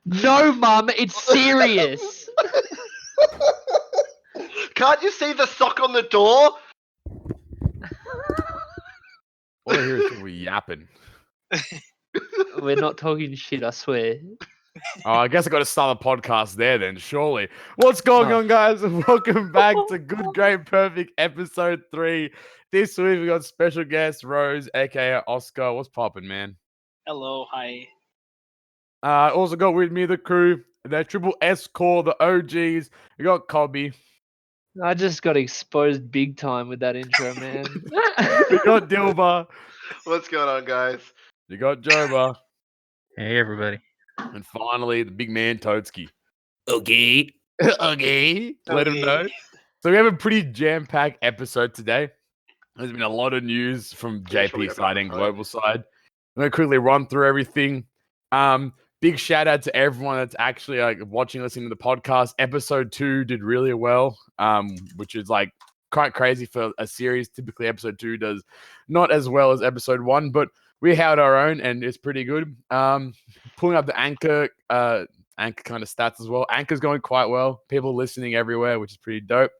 No, Mum, it's serious. Can't you see the sock on the door? All I hear is people yapping. We're not talking shit, I swear. Oh, I guess I got to start a podcast there then, surely. What's going on, guys? Welcome back to Good, Great, Perfect, episode 3. This week we got special guest Rose, aka Oscar. What's poppin', man? Hello, hi. Also got with me the crew, the Triple S core, the OGs. We got Cobby. I just got exposed big time with that intro, man. We got Dilba. What's going on, guys? You got Joba. Hey, everybody. And finally, the big man, Totski. Okay. Okay. Let him know. So we have a pretty jam-packed episode today. There's been a lot of news from JP side and global side. I'm going to quickly run through everything. Big shout out to everyone that's actually watching, listening to the podcast. Episode 2 did really well, which is quite crazy for a series. Typically, episode 2 does not as well as episode 1, but we held our own and it's pretty good. Pulling up the Anchor kind of stats as well. Anchor's going quite well. People listening everywhere, which is pretty dope.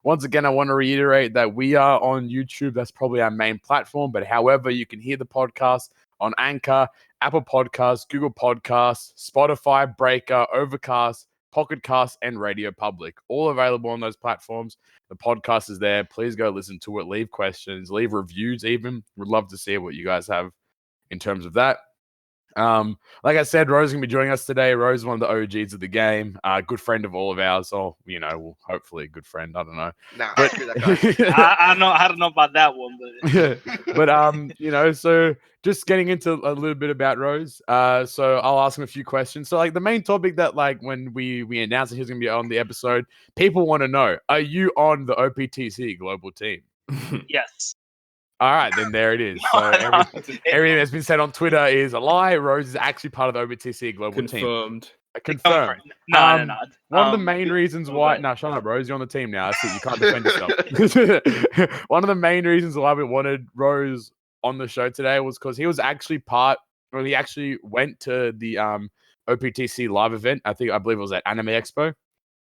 Once again, I want to reiterate that we are on YouTube. That's probably our main platform. But however, you can hear the podcast on Anchor, Apple Podcasts, Google Podcasts, Spotify, Breaker, Overcast, Pocket Cast, and Radio Public. All available on those platforms. The podcast is there. Please go listen to it. Leave questions. Leave reviews even. Would love to see what you guys have in terms of that. Like I said, Rose is going to be joining us today. Rose is one of the OGs of the game. Good friend of all of ours. Or, well, hopefully a good friend. I don't know. Nah, But- screw that guy. I don't know about that one, but but so just getting into a little bit about Rose. So I'll ask him a few questions. So the main topic that when we announced that he was going to be on the episode, people want to know: are you on the OPTC global team? yes. All right, then there it is. So everything that's been said on Twitter is a lie. Rose is actually part of the OPTC global team. Confirmed. Confirmed. No. One of the main reasons why... No, shut up, Rose. You're on the team now. That's it. You can't defend yourself. One of the main reasons why we wanted Rose on the show today was because he was actually he actually went to the OPTC live event. I believe it was at Anime Expo.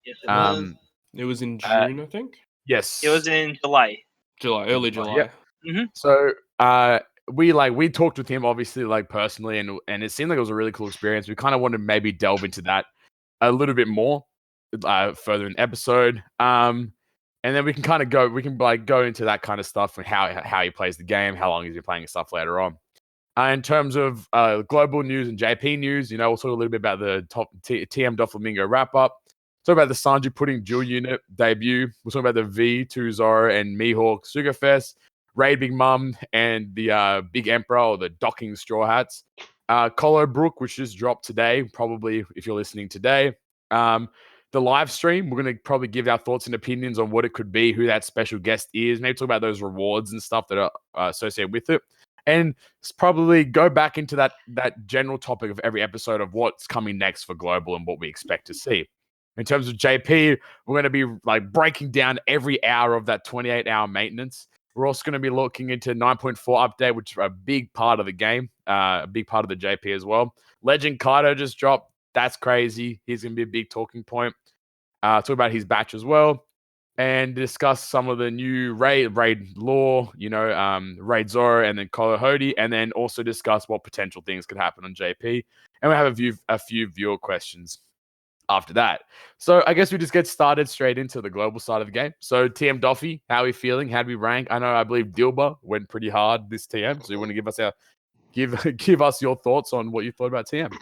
Yes, it was. It was in June, I think. Yes. It was in July. Early July. Yeah. Mm-hmm. So we talked with him obviously personally, and it seemed like it was a really cool experience. We kind of wanted to maybe delve into that a little bit more further in the episode. And then we can kind of go into that kind of stuff and how he plays the game, how long he's been playing and stuff later on. In terms of global news and JP news, we'll talk a little bit about the top TM Doflamingo wrap up. Talk about the Sanji Pudding dual unit debut. We'll talk about the V2 Zoro and Mihawk Sugar Fest. Raid Big Mum and the Big Emperor, or the Docking Straw Hats. Colo Brook, which just dropped today, probably if you're listening today. The live stream, we're going to probably give our thoughts and opinions on what it could be, who that special guest is, maybe talk about those rewards and stuff that are associated with it. And probably go back into that general topic of every episode of what's coming next for Global and what we expect to see. In terms of JP, we're going to be breaking down every hour of that 28-hour maintenance. We're also going to be looking into 9.4 update, which is a big part of the game, a big part of the JP as well. Legend Kaido just dropped. That's crazy. He's going to be a big talking point. Talk about his batch as well. And discuss some of the new raid lore, Raid Zoro and then Kolo Hody. And then also discuss what potential things could happen on JP. And we have a few viewer questions after that. So I guess we just get started straight into the global side of the game. So TM Doffy, how are we feeling? How do we rank? I believe Dilba went pretty hard this TM. So you want to give us your thoughts on what you thought about TM?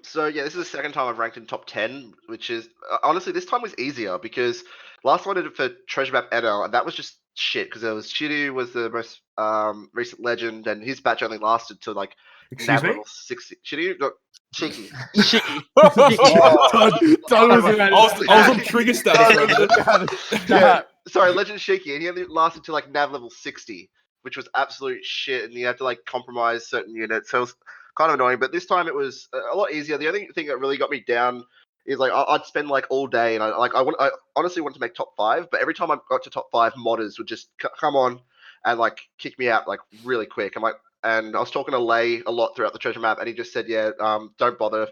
So yeah, this is the second time I've ranked in top 10, which is honestly this time was easier because last one I did it for Treasure Map NL, and that was just shit because there was Shiryu was the most recent legend, and his batch only lasted to Excuse me? level 60. Shiryu, no, Cheeky. I was on trigger status. Yeah, sorry, Legend Shiki, and he only lasted to nav level 60, which was absolute shit, and you had to compromise certain units, so it was kind of annoying. But this time it was a lot easier. The only thing that really got me down is I'd spend all day, and I honestly wanted to make top 5, but every time I got to top 5, modders would just come on and like kicked me out like really quick. And I was talking to Lay a lot throughout the treasure map, and he just said, yeah, don't bother.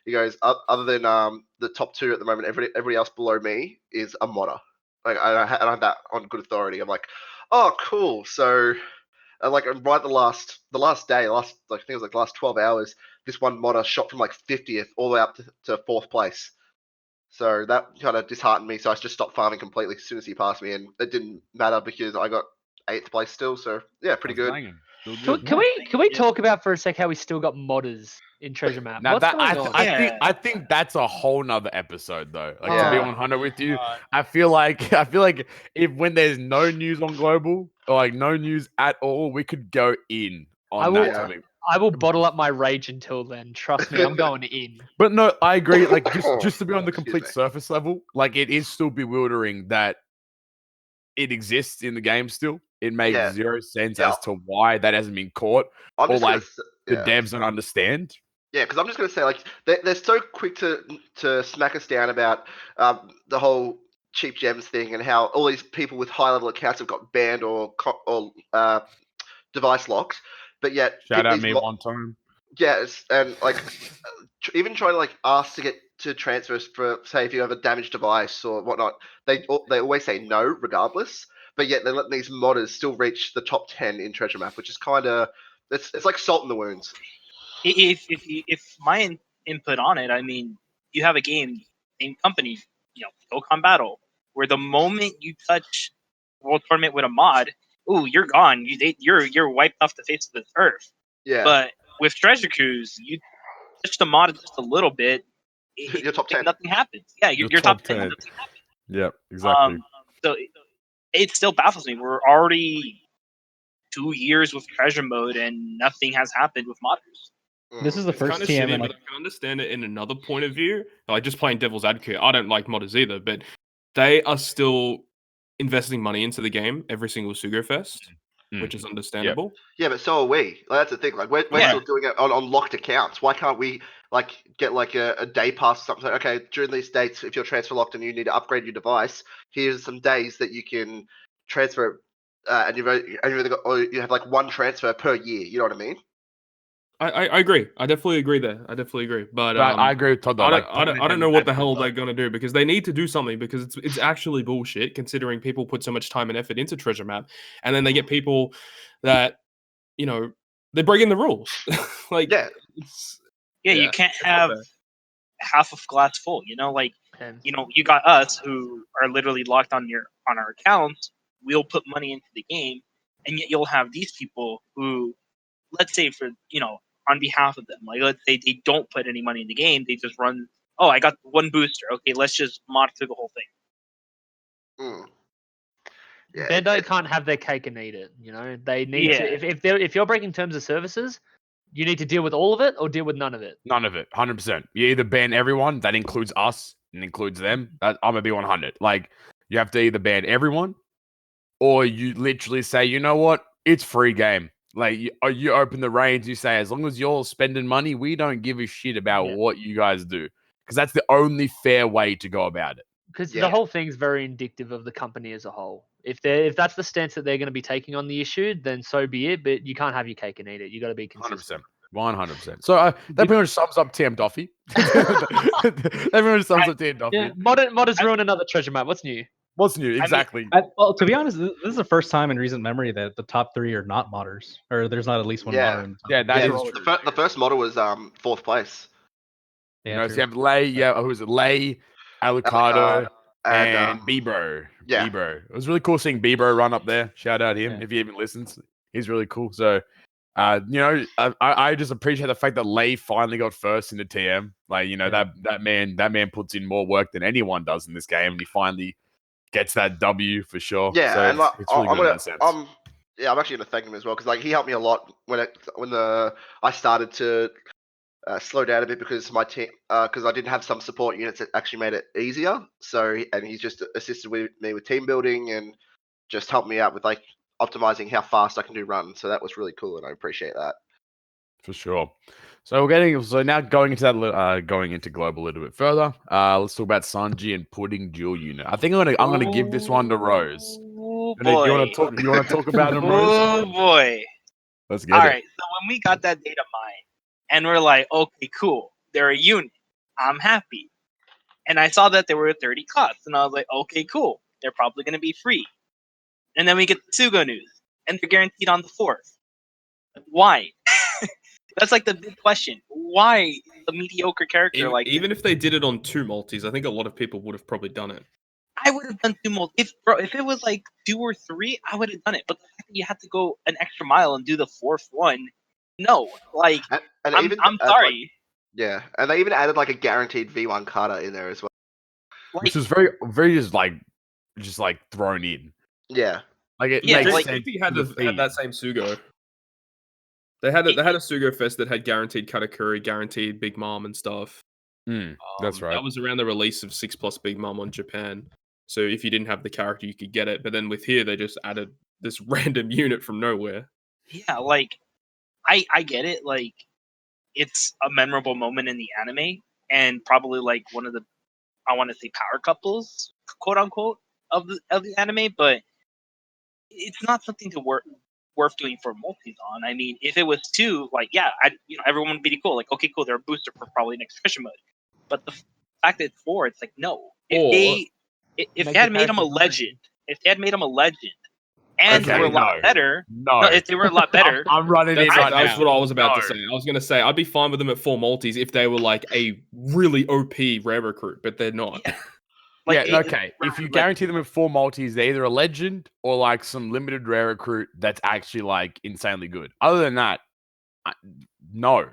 He goes, other than the top 2 at the moment, everybody else below me is a modder. Like I have that on good authority. I'm like, oh, cool. So, like right the last day, like I think it was like last 12 hours, this one modder shot from like 50th all the way up to 4th place. So that kind of disheartened me. So I just stopped farming completely as soon as he passed me, and it didn't matter because I got 8th place still. So yeah, pretty good. Can we talk about for a sec how we still got modders in treasure map? Now What's that going on? I think that's a whole nother episode though. Like to Yeah. be 100 with you, I feel like if when there's no news on global or like no news at all, we could go in on that topic. I will bottle up my rage until then. Trust me, I'm going in. But no, I agree. Like just Oh, to be on the complete surface level, like it is still bewildering that it exists in the game still. It makes zero sense as to why that hasn't been caught, or like the devs don't understand. Yeah, because I'm just gonna say like they're so quick to smack us down about the whole cheap gems thing and how all these people with high level accounts have got banned or device locked, but yet Shout out me one time. Yes, and like even trying to like ask to get to transfers for say if you have a damaged device or whatnot, they always say no regardless. But yet they're letting these modders still reach the top 10 in treasure map, which is kind of it's like salt in the wounds. If my input on it, I mean, you have a game, same company, Dokkan Battle, where the moment you touch World Tournament with a mod, ooh, you're gone. You're wiped off the face of the earth. Yeah. But with Treasure Cruise, you touch the mod just a little bit, you're top 10. Nothing happens. Yeah, you're top 10. Nothing happens. Yep, exactly. So it still baffles me. We're already 2 years with treasure mode and nothing has happened with modders. This is the first TM, shitty, but I can understand it in another point of view. Like just playing devil's advocate, I don't like modders either, but they are still investing money into the game every single Sugo Fest, which is understandable. Yeah, but so are we. Like, that's the thing. Like we're still doing it on locked accounts. Why can't we like get like a day pass or something? Like, okay, during these dates, if you're transfer locked and you need to upgrade your device, here's some days that you can transfer, and you've only got, or you have like one transfer per year. You know what I mean? I agree. I definitely agree there. I definitely agree. But I agree with Todd. Though. I don't know what the hell they're gonna do because they need to do something because it's actually bullshit considering people put so much time and effort into Treasure Map and then they get people that they're breaking the rules. Like you can't have half of glass full. You got us who are literally locked on our accounts. We'll put money into the game, and yet you'll have these people who, let's say on behalf of them, like let's say they don't put any money in the game, they just run. Oh, I got one booster. Okay, let's just mod through the whole thing. Yeah, they can't have their cake and eat it. They need to. If you're breaking terms of services, you need to deal with all of it or deal with none of it. None of it, 100%. You either ban everyone, that includes us and includes them. I'm gonna be 100. Like you have to either ban everyone, or you literally say, you know what, it's free game. Like you open the reins, you say, as long as you're spending money, we don't give a shit about what you guys do, because that's the only fair way to go about it. Because the whole thing's very indicative of the company as a whole. If that's the stance that they're going to be taking on the issue, then so be it. But you can't have your cake and eat it. You got to be consistent. 100%. So that pretty much sums up TM Duffy. That pretty much sums up TM Duffy. Yeah, modders ruin another treasure map. What's new? What's new? Exactly. Well, to be honest, this is the first time in recent memory that the top 3 are not modders, or there's not at least one modder. That is true. The first modder was 4th place. Yeah, so you have Lay, who was it? Lay, Alucardo, and Bebro. Yeah. Bebro. It was really cool seeing Bebro run up there. Shout out him if he even listens. He's really cool. So, I just appreciate the fact that Lay finally got first in the TM. Like, that man puts in more work than anyone does in this game, and he finally gets that W for sure. Yeah, so and like, it's really good in that sense. I'm actually gonna thank him as well because like he helped me a lot when I started to slow down a bit because my team because I didn't have some support units that actually made it easier. So and he's just assisted me with team building and just helped me out with like optimizing how fast I can do runs. So that was really cool and I appreciate that. For sure. So now going into that, going into global a little bit further. Let's talk about Sanji and Pudding dual unit. I think I'm gonna give this one to Rose. Oh And then boy. you want to talk about them, Rose? Oh boy. Let's get All it. right. So when we got that data mine, and we're like, okay, cool. They're a unit. I'm happy. And I saw that there were 30 costs, and I was like, okay, cool. They're probably going to be free. And then we get the Sugo news, and they're guaranteed on the 4th. Why? That's like the big question. Why a mediocre character like Even if they did it on 2 multis, I think a lot of people would have probably done it. I would have done 2 multis. If it was like 2 or 3, I would have done it. But the fact that you had to go an extra mile and do the 4th one, no. Like, And I'm sorry. Yeah, and they even added like a guaranteed V1 kata in there as well. Which is very, very just like thrown in. Yeah. Like it Yeah, makes like- sense. He had to the had that theme. same Sugo. They had a Sugo Fest that had guaranteed Katakuri, guaranteed Big Mom and stuff. That's right. That was around the release of 6+ Big Mom on Japan. So if you didn't have the character, you could get it. But then with here, they just added this random unit from nowhere. Yeah, like, I get it. Like, it's a memorable moment in the anime, and probably like one of the, I want to say, power couples, quote unquote, of the anime. But it's not something to worth doing for multis on. I mean, if it was 2, like, yeah, everyone would be cool. Like, okay, cool, they're a booster for probably next Christian mode. But the fact that it's 4, it's like, no. If they had made him a legend, and Okay, they were a lot better, if they were a lot better, I'm running in right That's now. what I was about to say. I was going to say, I'd be fine with them at 4 multis if they were like a really OP rare recruit, but they're not. Yeah. Like, yeah, okay. If you guarantee them at 4 multis, they're either a legend or like some limited rare recruit that's actually like insanely good. Other than that, no.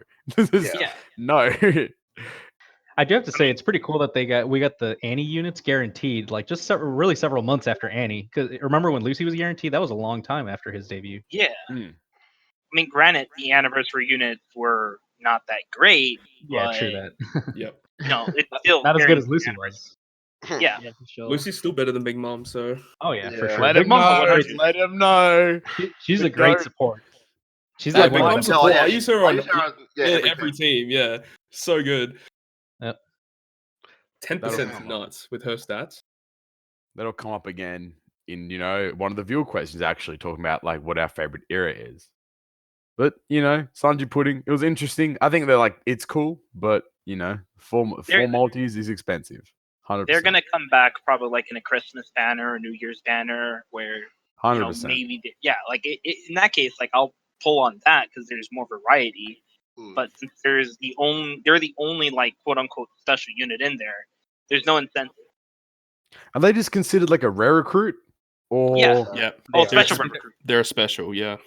Yeah. No. I do have to say it's pretty cool that we got the Annie units guaranteed, like just several months after Annie. Because remember when Lucy was guaranteed? That was a long time after his debut. Yeah. I mean, granted, the anniversary units were not that great. Yeah, but, true that. Yep. No, it's still Not as good as guaranteed Lucy anniversary. was. Yeah. Yeah, for sure. Lucy's still better than Big Mom, so. Oh yeah, for Yeah. sure. Let Big him Mom's know. a great- Let him know. She's The a great goat. support. She's Yeah, like Big one of Mom's the support. yeah, I use her on every every team. Yeah. So good. Yep. 10% That'll- nuts with her stats. That'll come up again in, one of the viewer questions actually talking about like what our favorite era is. But, Sanji Pudding, it was interesting. I think they're like, it's cool, but, four multis is expensive. 100%. They're gonna come back probably like in a Christmas banner or New Year's banner where 100%. maybe like in that case, like I'll pull on that because there's more variety. But since they're the only like quote unquote special unit in there, there's no incentive. Are they just considered like a rare recruit? Or Yeah. Oh, They're special recruit. They're special, yeah.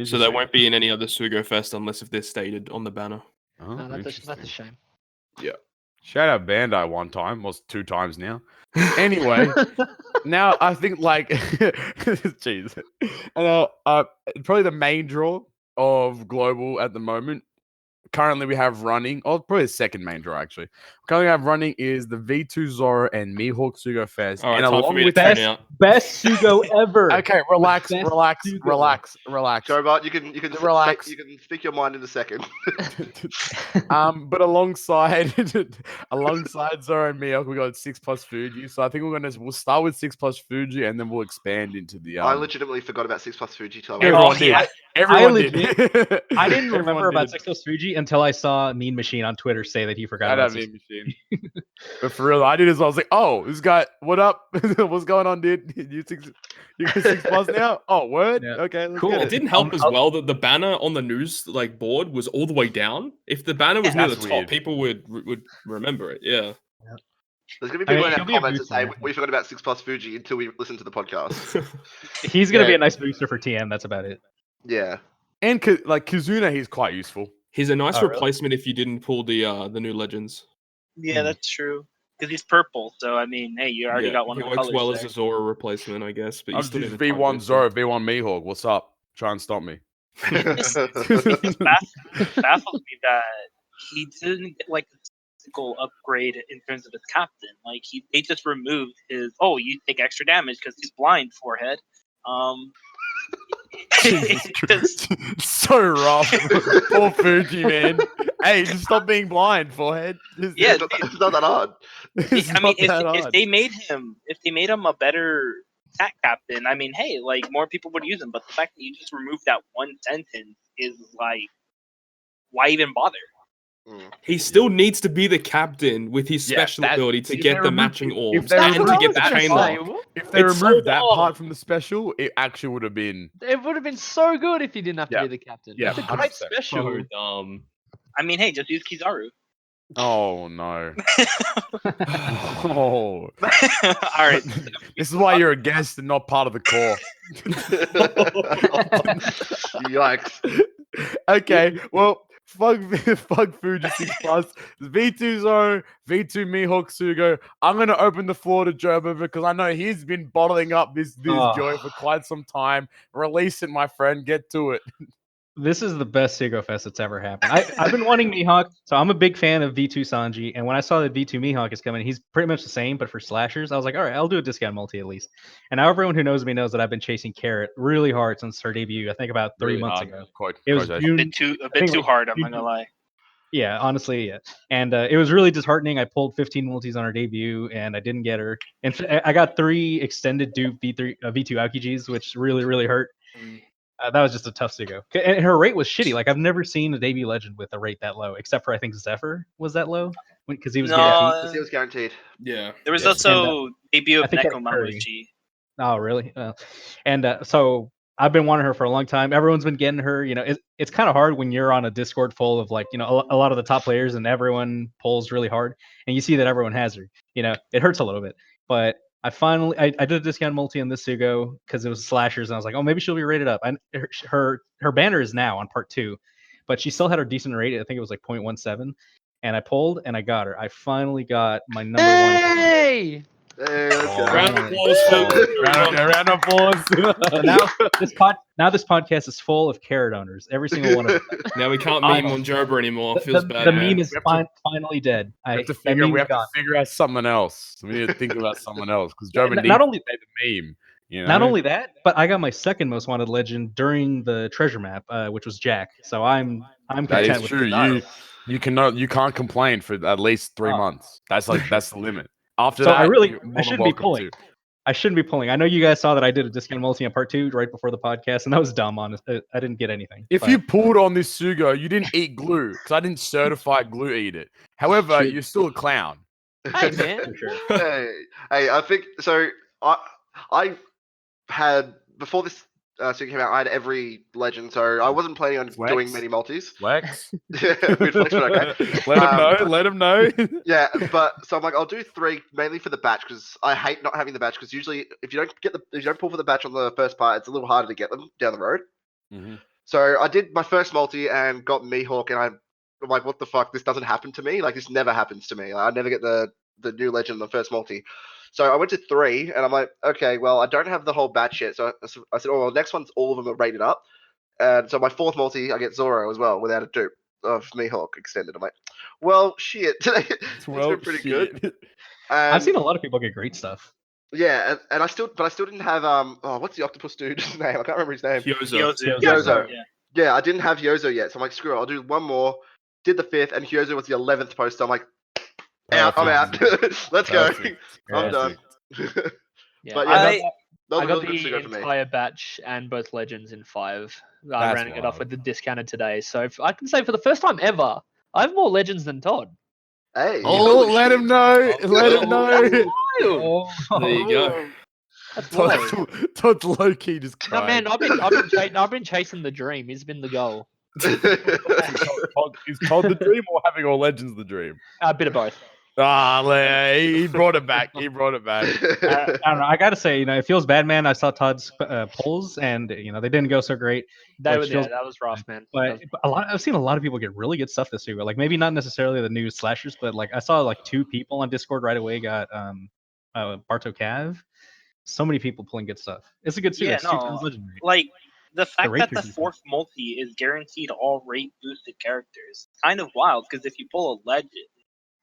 So they won't be in any other Sugo Fest unless if they're stated on the banner. Oh, No, that's a interesting. shame. Yeah. Shout out Bandai one time, was 2 times now. Anyway, now I think like, jeez, probably the main draw of Global at the moment. Currently, we have running. Oh, probably the second main draw actually. Currently, we have running is the V2 Zoro and Mihawk Sugo Fest, All right, and time for along me with to that, tune out. best Sugo ever. okay, relax. Best Sugo. Showbot, you can Relax. You can speak your mind in a second. But alongside Zoro and Mihawk, we got 6+ Fuji. So I think we'll start with 6+ Fuji, and then we'll expand into the. I legitimately forgot about 6+ Fuji till Everyone did. yeah. Everyone I did. I didn't remember Everyone about did. 6 Fuji until I saw Mean Machine on Twitter say that he forgot Shout about out 6 Mean Machine. But for real, I did as well. I was like, oh, this guy, what up? What's going on, dude? You got 6+ now? Oh, word? Yeah. Okay, let's Cool. get It didn't help as well that the banner on the news board was all the way down. If the banner was near the That's top, weird. people would remember it. Yeah. There's gonna be people in he'll our be a comments that say booster. we forgot about 6+ Fuji until we listen to the podcast. He's gonna Yeah. be a nice booster for TM. That's about it. Yeah. And like Kizuna, he's quite useful. He's a nice Oh, really? replacement if you didn't pull the new legends. Yeah, that's true. Because he's purple, so I mean, hey, you already got one he of the works colors well there. as a Zoro replacement, I guess. But you I'm still just need a V1 Zoro, V1 Mihawk. What's up? Try and stop me. It just baffles me that he didn't get like a physical upgrade in terms of his captain. Like they just removed his you take extra damage because he's blind forehead. Jesus Just- Christ. So rough. Poor Fuji, man. Hey, just stop being blind, forehead. Yeah, it's not that hard. It's I mean, not that if hard. they made him a better attack captain, I mean, hey, like more people would use him. But the fact that you just removed that one sentence is like, why even bother? He still needs to be the captain with his special ability to get the matching orbs and to get the chain lock. If they removed that part from the special, it actually would have been. It would have been so good if he didn't have to be the captain. Yeah, It's a great 100%. special. I mean, hey, just use Kizaru. Oh no. Oh. All right. This is why you're a guest and not part of the core. Yikes. Okay, well, fuck Fuji 6 Plus, V2 Zoro, V2 Mihawk Sugo. I'm gonna open the floor to Jobo because I know he's been bottling up this joy for quite some time. Release it, my friend. Get to it. This is the best Seigo Fest that's ever happened. I've been wanting Mihawk, so I'm a big fan of V2 Sanji. And when I saw that V2 Mihawk is coming, he's pretty much the same, but for slashers, I was like, all right, I'll do a discount multi at least. And now everyone who knows me knows that I've been chasing Carrot really hard since her debut. I think about 3 months ago. It was a bit too hard. I'm not gonna lie. Yeah, honestly, yeah. And it was really disheartening. I pulled 15 multis on her debut, and I didn't get her. And I got 3 extended dupe V2 Aokijis, which really, really hurt. That was just a tough Seigo. And her rate was shitty. Like, I've never seen a debut legend with a rate that low, except for, I think, Zephyr was that low because he was guaranteed. He was guaranteed. Yeah. There was also debut of Neko Mamuchi. Oh, really? So I've been wanting her for a long time. Everyone's been getting her. You know, it's kind of hard when you're on a Discord full of like, you know, a lot of the top players and everyone pulls really hard, and you see that everyone has her. You know, it hurts a little bit. But I finally I did a discount multi on this Seigo because it was slashers, and I was like, oh, maybe she'll be rated up. And her banner is now on part 2, but she still had her decent rate. I think it was like 0.17, and I pulled and I got her. I finally got my number 1. Hey, let's go. Round of applause. Round of applause. Now this podcast is full of carrot owners. Every single one of them. Now we can't meme on Jober anymore. Feels bad. The meme is finally dead. We have to figure out something else. We need to think about someone else because Jober needs not only to make the meme. You know? Not only that, but I got my second most wanted legend during the treasure map, which was Jack. So I'm that content is true. You can't complain for at least 3 months. That's the limit. After so that, I shouldn't be pulling. I shouldn't be pulling. I know you guys saw that I did a discount multi on part 2 right before the podcast, and that was dumb. Honestly, I didn't get anything. If you pulled on this Sugo, you didn't eat glue because I didn't certify glue eat it. However, you're still a clown. Hey man, sure. Hey, I think so. I had before this Sugo came out, I had every legend, so I wasn't planning on doing many multis. Flex. Yeah, we'd flex, but okay. Let him know. Yeah, but so I'm like, I'll do 3 mainly for the batch because I hate not having the batch because usually if you don't pull for the batch on the first part, it's a little harder to get them down the road. Mm-hmm. So I did my first multi and got Mihawk, and I'm like, what the fuck? This doesn't happen to me. Like this never happens to me. I never get the new legend in the first multi. So I went to 3, and I'm like, okay, well, I don't have the whole batch yet. So I said, oh, well, next one's all of them are rated up. And so my 4th multi, I get Zoro as well without a dupe of Mihawk extended. I'm like, well, shit. It's been pretty good. And I've seen a lot of people get great stuff. Yeah, and I still didn't have what's the octopus dude's name? I can't remember his name. Hyozo. Yeah, I didn't have Hyozo yet, so I'm like, screw it, I'll do one more. Did the 5th, and Hyozo was the 11th poster. I'm like, I'm out. Let's go. I'm done. Yeah, But I that got was good to go for me. the entire batch and both legends in 5. Rounding it off with the discounted today. So I can say for the first time ever, I have more legends than Todd. Hey. Oh, let him know. Let him know. There you go. Todd's low key just No, crying. man, I've been chasing the dream. It's been the goal. Is Todd the dream or having all legends the dream? A bit of both. He brought it back. I don't know. I gotta say, it feels bad, man. I saw Todd's polls, and they didn't go so great. That was rough, man. But I've seen a lot of people get really good stuff this year. Like maybe not necessarily the new slashers, but like I saw like 2 people on Discord right away got Barto Cav. So many people pulling good stuff. It's a good suit. Yeah, like the fact that the 4th multi is guaranteed all rate boosted characters, kind of wild. Because if you pull a legend.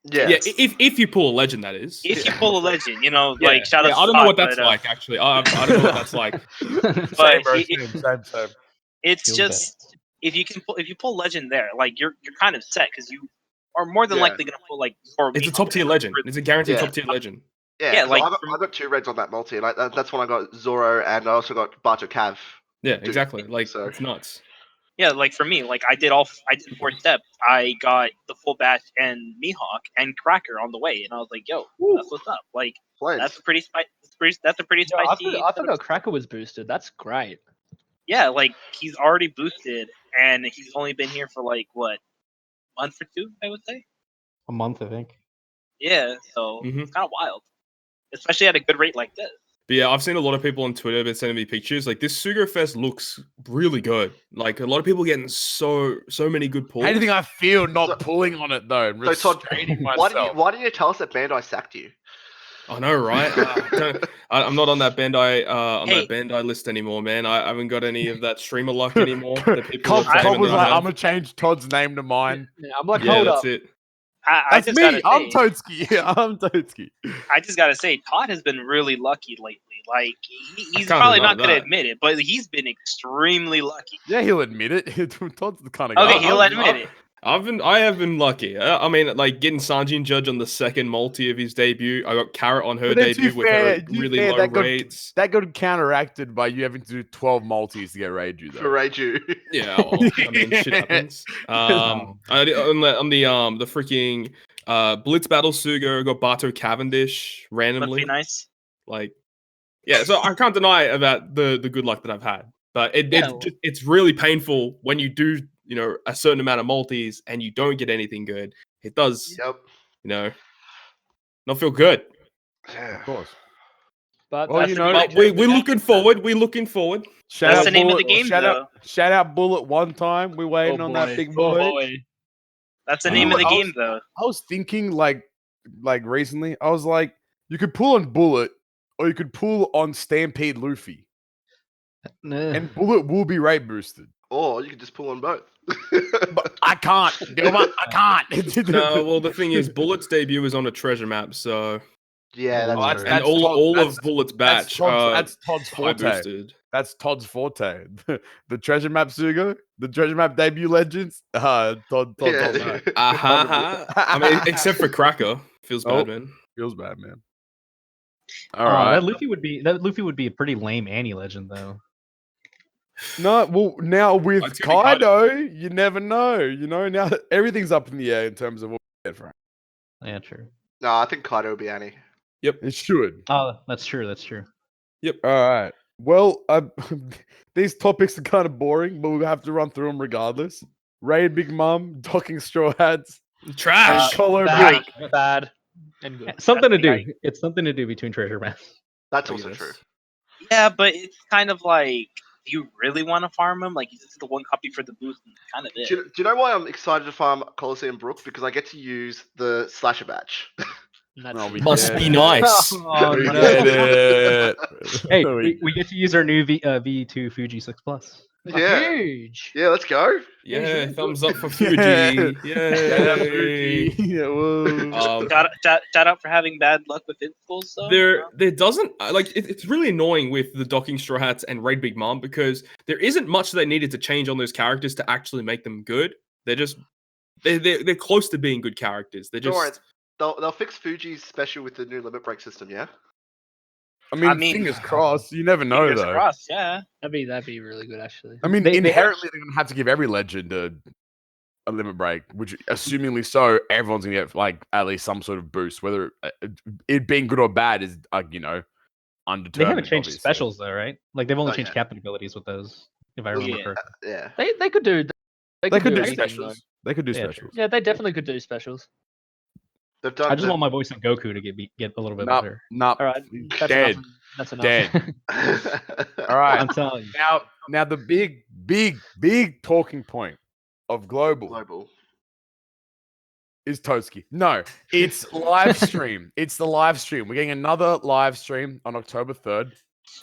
Yeah, if you pull a legend, that is. If you pull a legend, like shout out. I don't know what that's like actually. I don't know what that's like. But same. It's just if you pull legend there, like you're kind of set because you are more than likely gonna pull like. It's a top tier legend. It's a guaranteed top tier legend. Yeah, like, I got 2 reds on that multi. Like that's when I got Zoro, and I also got Bato Cav. Yeah, exactly. Like so- it's nuts. Yeah, like for me, like I did 4 steps. I got the full batch and Mihawk and Cracker on the way, and I was like, "Yo, that's what's up!" Like Flames. that's a pretty That's a pretty Yo, spicy. I forgot Cracker was boosted. That's great. Yeah, like he's already boosted, and he's only been here for like what, a month or 2, I would say. A month, I think. Yeah, so Mhm. it's kind of wild, especially at a good rate like this. But yeah, I've seen a lot of people on Twitter been sending me pictures. Like this Sugo Fest looks really good. Like a lot of people getting so many good pulls. How do you think I feel not So- pulling on it though? And So, Todd, restraining why myself. didn't you tell us that Bandai sacked you? I know, right? I'm not on that Bandai Hey. that Bandai list anymore, man. I haven't got any of that streamer luck anymore. That people Cobb are claiming was that I like, have. I'm gonna change Todd's name to mine. Yeah, I'm like, Yeah, hold that's up. it. I That's just me. gotta I'm say, Toadski. Yeah, I'm Toadski. I just gotta say, Todd has been really lucky lately. Like he's can't probably deny not gonna that. admit it, but he's been extremely lucky. Yeah, he'll admit it. Todd's the kind of guy. Okay, he'll admit it. I have been lucky. I mean, like getting Sanjin Judge on the second multi of his debut. I got Carrot on her But then, debut to with fair- her to really fair, low rates. That got counteracted by you having to do 12 multis to get Reiju though. For Reiju. Yeah, well, I mean, shit happens. On the freaking Blitz Battle Sugo, I got Bato Cavendish Must randomly. be nice. Like, yeah, so I can't deny about the good luck that I've had, but Yeah. it's really painful when you do a certain amount of multis and you don't get anything good. It does Yep. not feel good. Yeah. Of course. But Well, that's you the know- nature But of the we're game. looking forward. We're looking forward. Shout That's out the name of the Bullet- game, shout though. Shout out Bullet one time. We're waiting on that big boy. That's the You name know of the what, I game, was- though. I was thinking like recently, I was like, you could pull on Bullet or you could pull on Stampede Luffy. And Bullet will be rate boosted. Or you could just pull on both. But I can't. Dilma, I can't. No, well, the thing is, Bullet's debut is on a treasure map, so Yeah, that's Oh, true. and all of Bullet's batch that's Todd's high forte. boosted. That's Todd's forte. The treasure map Sugo, the treasure map debut legends. Todd. Yeah. I mean, except for Cracker, feels bad, man. Feels bad, man. All right. That Luffy would be a pretty lame Annie legend though. No, well, now with It's gonna be Kaido, you never know. You know, now everything's up in the air in terms of what we get from him. Yeah, true. No, I think Kaido will be Annie. It should. Oh, that's true. That's true. All right. Well, these topics are kind of boring, but we'll have to run through them regardless. Raid Big Mom, docking straw hats, Trash. color Bad and good. Something to do. Right. It's something to do between treasure maps. That's I also guess. true. Yeah, but it's kind of like, do you really want to farm him? Like, this is the one copy for the boost, and it's kind of it. Do you know why I'm excited to farm Colosseum Brook? Because I get to use the slasher batch. That's we Must get be it. nice. Oh, We no. get it. Hey, We- we get to use our new V2 Fuji 6 Plus. Yeah. huge. Yeah, let's go. Yeah, thumbs up for Fuji. Yeah, Yay. yeah, whoa. Shout out for having bad luck with installs, though. There doesn't like it's really annoying with the docking straw hats and Raid Big Mom because there isn't much they needed to change on those characters to actually make them good. They're close to being good characters. They're Don't worry. just They'll fix Fuji's special with the new limit break system, yeah? I mean, mean- fingers crossed. You never know, Fingers though. crossed, yeah. That'd be really good, actually. I mean, They- inherently, they're going to have to give every legend a limit break, which, assumingly so, everyone's going to get like at least some sort of boost. Whether it being good or bad is, undetermined. They haven't changed obviously. specials though, right? Like they've only Oh, changed yeah. captain abilities with those, if I remember Yeah. correctly. Yeah. They could do. They could do anything, specials. though. They could do Yeah, specials. Yeah, they definitely could do specials. They've done. I just want my voice in Goku to get a little bit Nah, better. nah, All right, that's dead. enough. That's enough. Dead. All All right. I'm telling you. Now the big talking point of global Global. is Toski. No, it's live stream. It's the live stream. We're getting another live stream on October 3rd,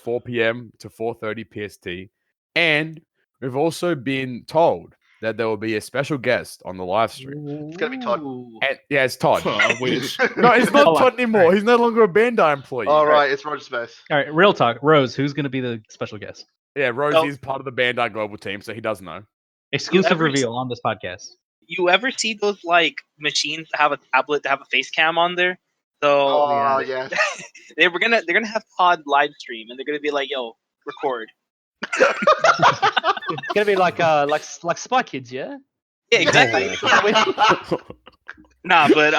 4 p.m. to 4:30 PST. And we've also been told that there will be a special guest on the live stream. It's gonna be Todd. And, yeah, it's Todd. I wish. No, it's not Hold on. Todd anymore. He's no longer a Bandai employee. All right, it's Roger Space. All right, real talk. Rose, who's going to be the special guest? Yeah, Rose No. is part of the Bandai Global team, so he does know. Exclusive ever- reveal on this podcast. You ever see those like machines that have a tablet that have a face cam on there? So Oh yes. they're gonna have Pod live stream, and they're gonna be like, "Yo, record." It's gonna be like Spy Kids, yeah. Yeah, exactly. Nah, but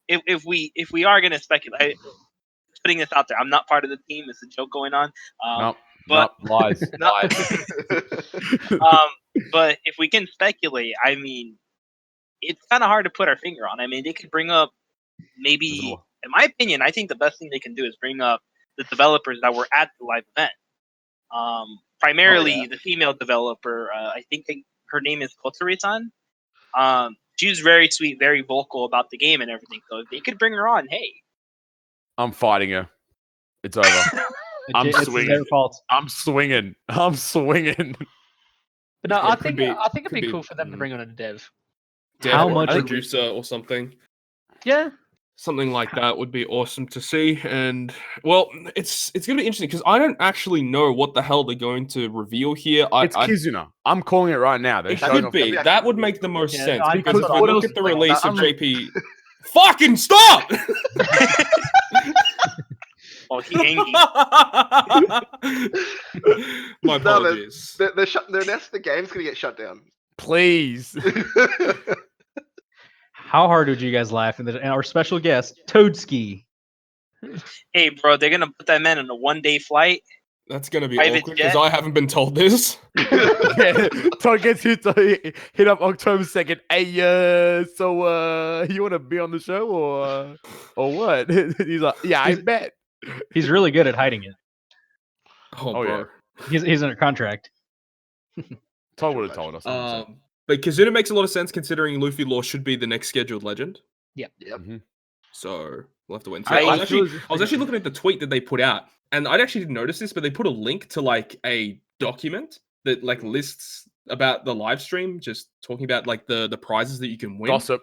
if we are gonna speculate, putting this out there, I'm not part of the team. It's a joke going on. Nope. But Lies. No. Lies. but if we can speculate, I mean, it's kind of hard to put our finger on. I mean, they could bring up maybe, in my opinion, I think the best thing they can do is bring up the developers that were at the live event. Primarily the female developer. I think her name is Kotsuri-san. She's very sweet, very vocal about the game and everything. So if they could bring her on, hey. I'm fighting her. It's over. I'm swinging. Their fault. I'm swinging. But no, Yeah, I it could think it'd be be- cool for them to bring on a dev. How or much a would we- producer or something. Yeah. Something like that would be awesome to see. And well, it's gonna be interesting because I don't actually know what the hell they're going to reveal here. It's Kizuna. I'm calling it right now. They're It showing could off be. Yeah, That would make the most Yeah, sense I- because that's if what I I look was at the thinking. release of I'm- JP, fucking stop! Oh, he angry. My apologies. The game's gonna get shut down. Please. How hard would you guys laugh? And our special guest, Toadski. Hey, bro, they're gonna put that man on a 1-day flight. That's gonna be Private awkward because jet? I haven't been told this. Yeah, Todd gets hit up October 2nd. Hey, so you want to be on the show or what? He's like, yeah, I bet. He's really good at hiding it. Oh, Oh, bro. yeah. He's under contract. Todd would have told us. But Kizuna makes a lot of sense considering Luffy Law should be the next scheduled legend. Yep. So we'll have to wait and I- see. I I was actually looking at the tweet that they put out, and I actually didn't notice this, but they put a link to like a document that like lists about the live stream, just talking about like the prizes that you can win. Gossip.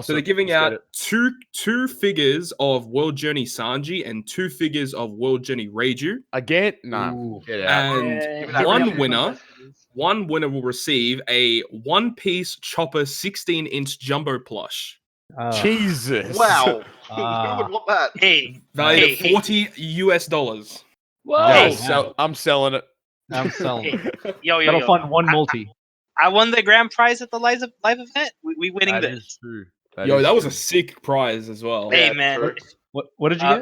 So they're giving out two figures of World Journey Sanji and 2 figures of World Journey Reiju. Again? Nah. Ooh. Get out. And one winner will receive a One Piece Chopper 16-inch jumbo plush. Jesus. Wow. Who Ah. would want that? Hey, Valued Hey, at hey. $40. Whoa. Yeah, I'm selling it. I'm selling. hey, yo, That'll yo. fund one multi. I won the grand prize at the live event. We winning That this. is true. Yo, that was a true. sick prize as well. Hey, Yeah, man. true. What did you get?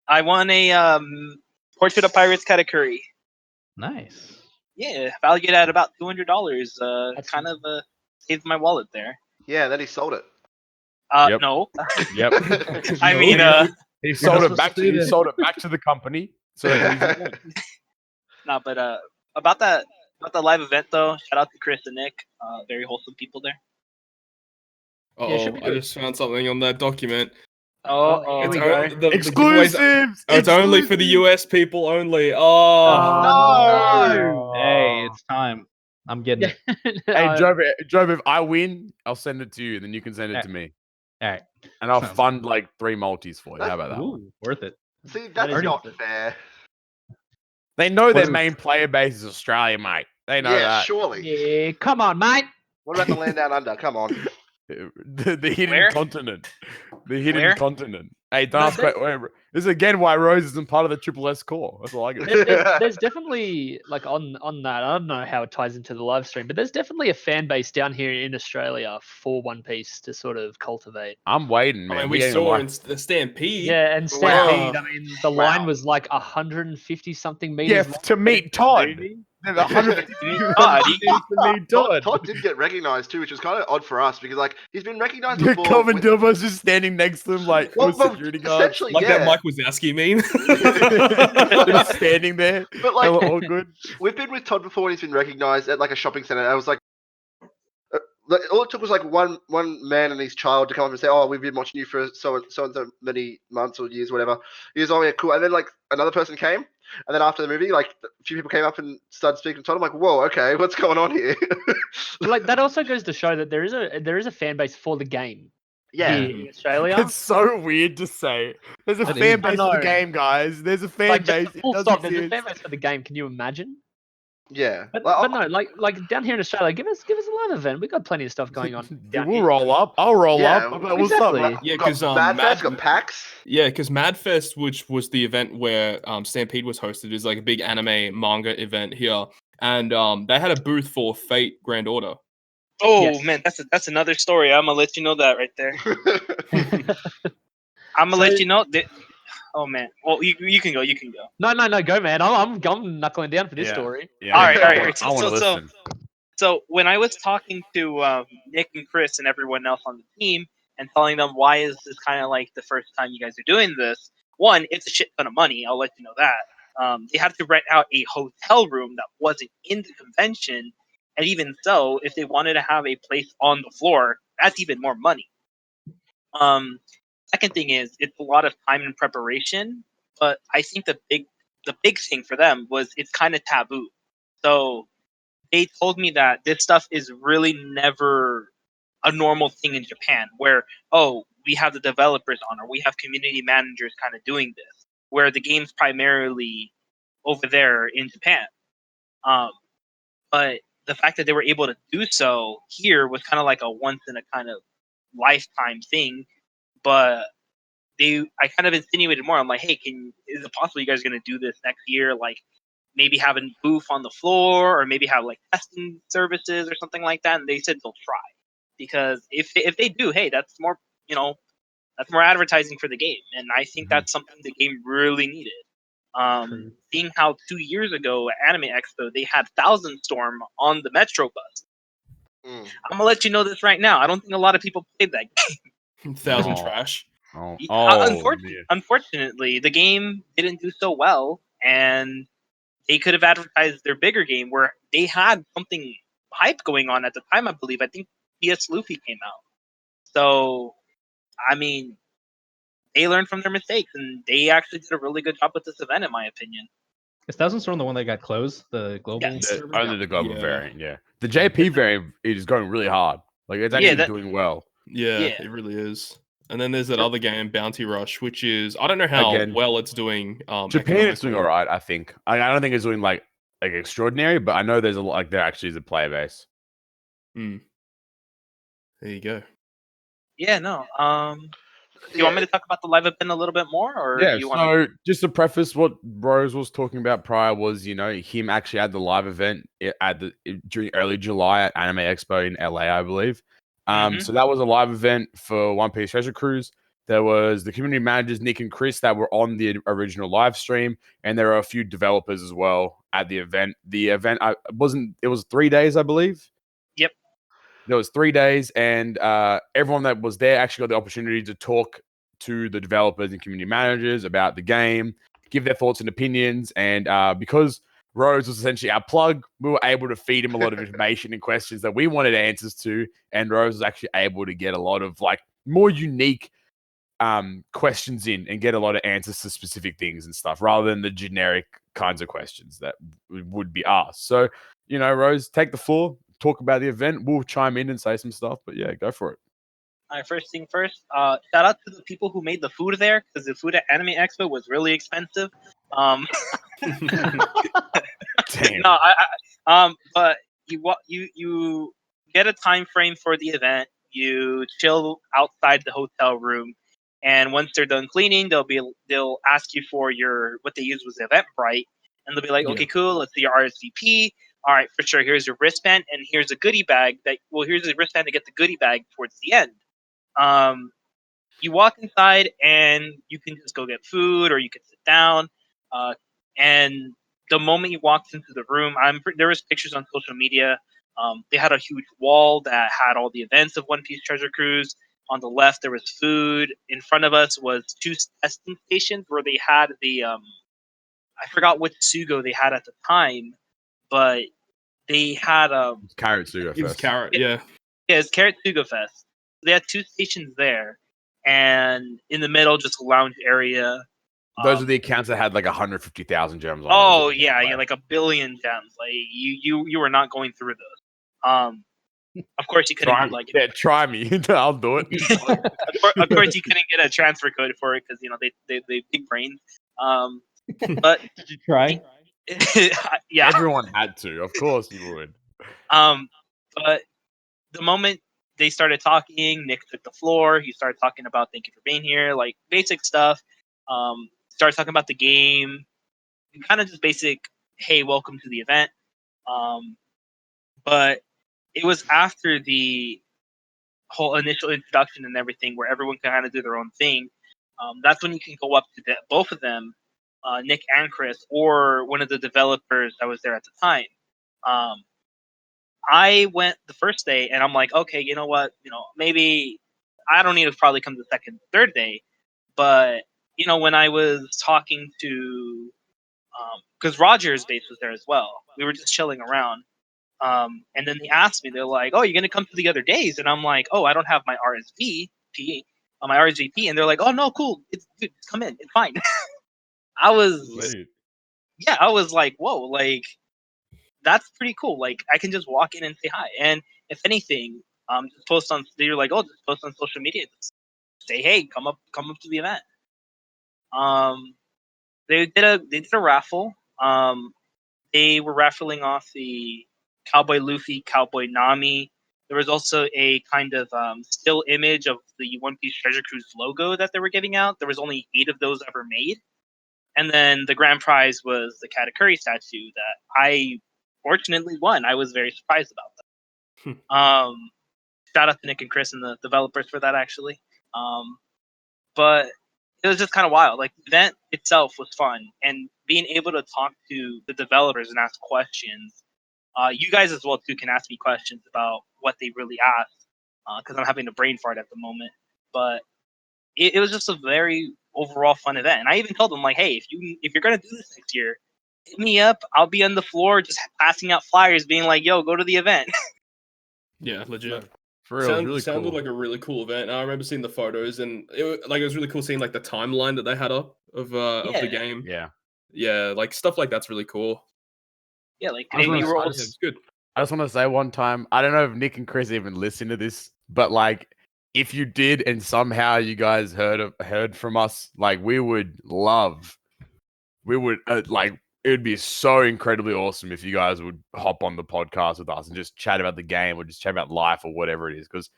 I won a Portrait of Pirates Katakuri. Nice. Yeah, valued at about $200. That's- Kind of saved my wallet there. Yeah, then he sold it. Yep. No. Yep. I mean, He sold not it back supposed to do that. He sold it back to the company. So that he's no, but about the live event though, shout out to Chris and Nick. Very wholesome people there. Yeah, it should Oh, be I good. just found something on that document. Oh, here It's, we go. the giveaways- exclusives. It's only for the US people only. Oh, No! Hey, it's time. I'm getting it. Hey, Job, if I win, I'll send it to you. Then you can send it Yeah. to me. All right. And I'll Sounds fund like 3 multis for you. How about that? one? Ooh, worth it. See, That that's is not worth it. fair. They know What their is it? main player base is Australia, mate. They know Yeah, that. surely. Yeah, come on, mate. What about the land down under? Come on. The hidden Where? continent. The hidden Where? continent. Hey, don't No, ask this is again why Rose isn't part of the Triple S core. That's all I get. There's definitely like on that. I don't know how it ties into the live stream, but there's definitely a fan base down here in Australia for One Piece to sort of cultivate. I'm waiting, man. I mean, We're we getting saw a in the Stampede. Yeah, and Wow. Stampede. I mean, the line Wow. was like 150 something meters. yeah, long. to meet Todd. Maybe? There's 150 Todd, to meet Todd. Todd did get recognized too, which was kind of odd for us because like he's been recognized Yeah, before. Calvin with- Dilbo's just standing next to him like Well, with well, security guards. essentially, Like yeah. that Mike Wazowski meme. Just standing there. But like, all good. we've been with Todd before, and he's been recognized at like a shopping center. I was like, all it took was like one man and his child to come up and say, "Oh, we've been watching you for so and so many months or years, whatever." He was, "Oh yeah, cool." And then like another person came, and then after the movie, like a few people came up and started speaking to Todd. I'm like, "Whoa, okay, what's going on here?" Like that also goes to show that there is a fan base for the game yeah, here in Australia. It's so weird to say. There's a That fan is- base I for the know. game, guys. There's a fan Like, base. just It full does stop. There's a exist. fan base for the game. Can you imagine? Yeah. But no, like down here in Australia, give us a live event. We got plenty of stuff going on. down We'll here. roll up. I'll roll Yeah, up. I'm like, what's up? exactly. Yeah, We've got 'cause, Madfest, got PAX. Yeah, because Madfest, which was the event where Stampede was hosted, is like a big anime manga event here, and they had a booth for Fate Grand Order. Oh Yes. man, that's another story. I'm gonna let you know that right there. I'm gonna let you know that. Oh man, well you can go. You can go. No, go man. I'm knuckling down for this Yeah. story. Yeah, All right. I want to listen. So when I was talking to Nick and Chris and everyone else on the team and telling them why is this kind of like the first time you guys are doing this, one, it's a shit ton of money. I'll let you know that. They had to rent out a hotel room that wasn't in the convention, and even so, if they wanted to have a place on the floor, that's even more money. Second thing is it's a lot of time and preparation, but I think the big thing for them was it's kind of taboo. So they told me that this stuff is really never a normal thing in Japan where, oh, we have the developers on or we have community managers kind of doing this, where the game's primarily over there in Japan. But the fact that they were able to do so here was kind of like a once in a kind of lifetime thing. But I kind of insinuated more. I'm like, hey, is it possible you guys are going to do this next year? Like, maybe have a booth on the floor or maybe have like testing services or something like that. And they said they'll try because if they do, hey, that's more, that's more advertising for the game. And I think that's something the game really needed. Seeing how 2 years ago at Anime Expo, they had Thousand Storm on the Metro bus. I'm going to let you know this right now. I don't think a lot of people played that game. Thousand trash. Unfortunately, the game didn't do so well, and they could have advertised their bigger game where they had something hype going on at the time, I believe. I think PS Luffy came out. So, I mean, they learned from their mistakes, and they actually did a really good job with this event, in my opinion. Is Thousand Storm the one that got closed? The global? Yes. Only the global variant, yeah. The JP variant is going really hard. Like, it's actually doing well. Yeah, it really is. And then there's that other game, Bounty Rush, which is I don't know how well it's doing. Japan, it's doing all right. I think. I don't think it's doing like extraordinary, but I know there's a like there actually is a player base. There you go. Yeah, no. Do you want me to talk about the live event a little bit more, or Yeah. do you want So just to preface, what Rose was talking about prior was, him actually had the live event during early July at Anime Expo in LA, I believe. So that was a live event for One Piece Treasure Cruise. There was the community managers, Nick and Chris, that were on the original live stream, and there are a few developers as well at the event. The event it was 3 days, I believe. Yep. There was 3 days, and everyone that was there actually got the opportunity to talk to the developers and community managers about the game, give their thoughts and opinions, and because Rose was essentially our plug, we were able to feed him a lot of information and questions that we wanted answers to, and Rose was actually able to get a lot of like more unique questions in and get a lot of answers to specific things and stuff, rather than the generic kinds of questions that would be asked. So, Rose, take the floor, talk about the event. We'll chime in and say some stuff, but yeah, go for it. All right, first thing first, shout out to the people who made the food there, because the food at Anime Expo was really expensive. Damn. No, but you get a time frame for the event. You chill outside the hotel room, and once they're done cleaning, they'll ask you for what they use was Eventbrite, and they'll be like, okay, cool, let's see your RSVP. All right, for sure. Here's your wristband, and here's a goodie bag. Here's the wristband to get the goodie bag towards the end. You walk inside, and you can just go get food, or you can sit down. And the moment you walked into the room, there was pictures on social media. They had a huge wall that had all the events of One Piece Treasure Cruise. On the left, there was food. In front of us was 2 testing stations where they had the I forgot which Sugo they had at the time, but they had Carrot Sugo It was Fest. Carrot, yeah. Yeah, it's Carrot Sugo Fest. They had 2 stations there, and in the middle, just a lounge area. Those are the accounts that had like 150,000 gems on. Oh yeah, like a billion gems. Like you were not going through those. Of course you couldn't try me. I'll do it. of course you couldn't get a transfer code for it because they big brains. But did you try? Yeah. Everyone had to. Of course you would. But the moment they started talking, Nick took the floor. He started talking about thank you for being here, like basic stuff. Started talking about the game, kind of just basic, hey, welcome to the event. But it was after the whole initial introduction and everything, where everyone can kind of do their own thing. That's when you can go up to both of them, Nick and Chris, or one of the developers that was there at the time. I went the first day, and I'm like, okay, you know what? Maybe I don't need to probably come the second, third day. But when I was talking to, because Roger's base was there as well, we were just chilling around. And then they asked me, they're like, "Oh, you're gonna come to the other days?" And I'm like, "Oh, I don't have my RSVP on my RSVP." And they're like, "Oh no, cool, dude, come in, it's fine." I was, yeah, I was like, "Whoa, like that's pretty cool. Like I can just walk in and say hi, and if anything, just post on. They're like, "Oh, just post on social media, just say hey, come up to the event." Um, they did a raffle. They were raffling off the Cowboy Luffy, Cowboy Nami. There was also a kind of still image of the One Piece Treasure Cruise logo that they were giving out. There was only 8 of those ever made. And then the grand prize was the Katakuri statue that I fortunately won. I was very surprised about that. Shout out to Nick and Chris and the developers for that, actually. But it was just kind of wild. Like the event itself was fun, and being able to talk to the developers and ask questions. You guys as well too can ask me questions about what they really asked, because I'm having a brain fart at the moment. But it was just a very overall fun event, and I even told them like, hey, if you're gonna do this next year, hit me up. I'll be on the floor just passing out flyers, being like, yo, go to the event. Yeah, legit. For real, really Sounded cool. like a really cool event. And I remember seeing the photos, and it was really cool seeing like the timeline that they had up of the game. Yeah, like stuff like that's really cool. Yeah, like I you were also it's good. I just want to say one time, I don't know if Nick and Chris even listen to this, but like if you did and somehow you guys heard from us, like we would like it would be so incredibly awesome if you guys would hop on the podcast with us and just chat about the game or just chat about life or whatever it is, because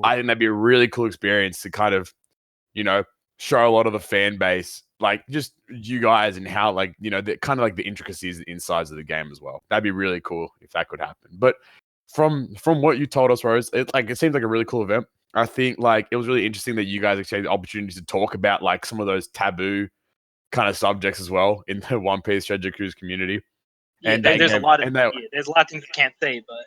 I think that'd be a really cool experience to kind of, show a lot of the fan base, like just you guys and how, like, the kind of like the intricacies, the insides of the game as well. That'd be really cool if that could happen. But from what you told us, Rose, it seems like a really cool event. I think like it was really interesting that you guys actually had the opportunity to talk about like some of those taboo kind of subjects as well in the One Piece Treasure Cruise community. Yeah, And there's a lot of there's a lot of things I can't say, but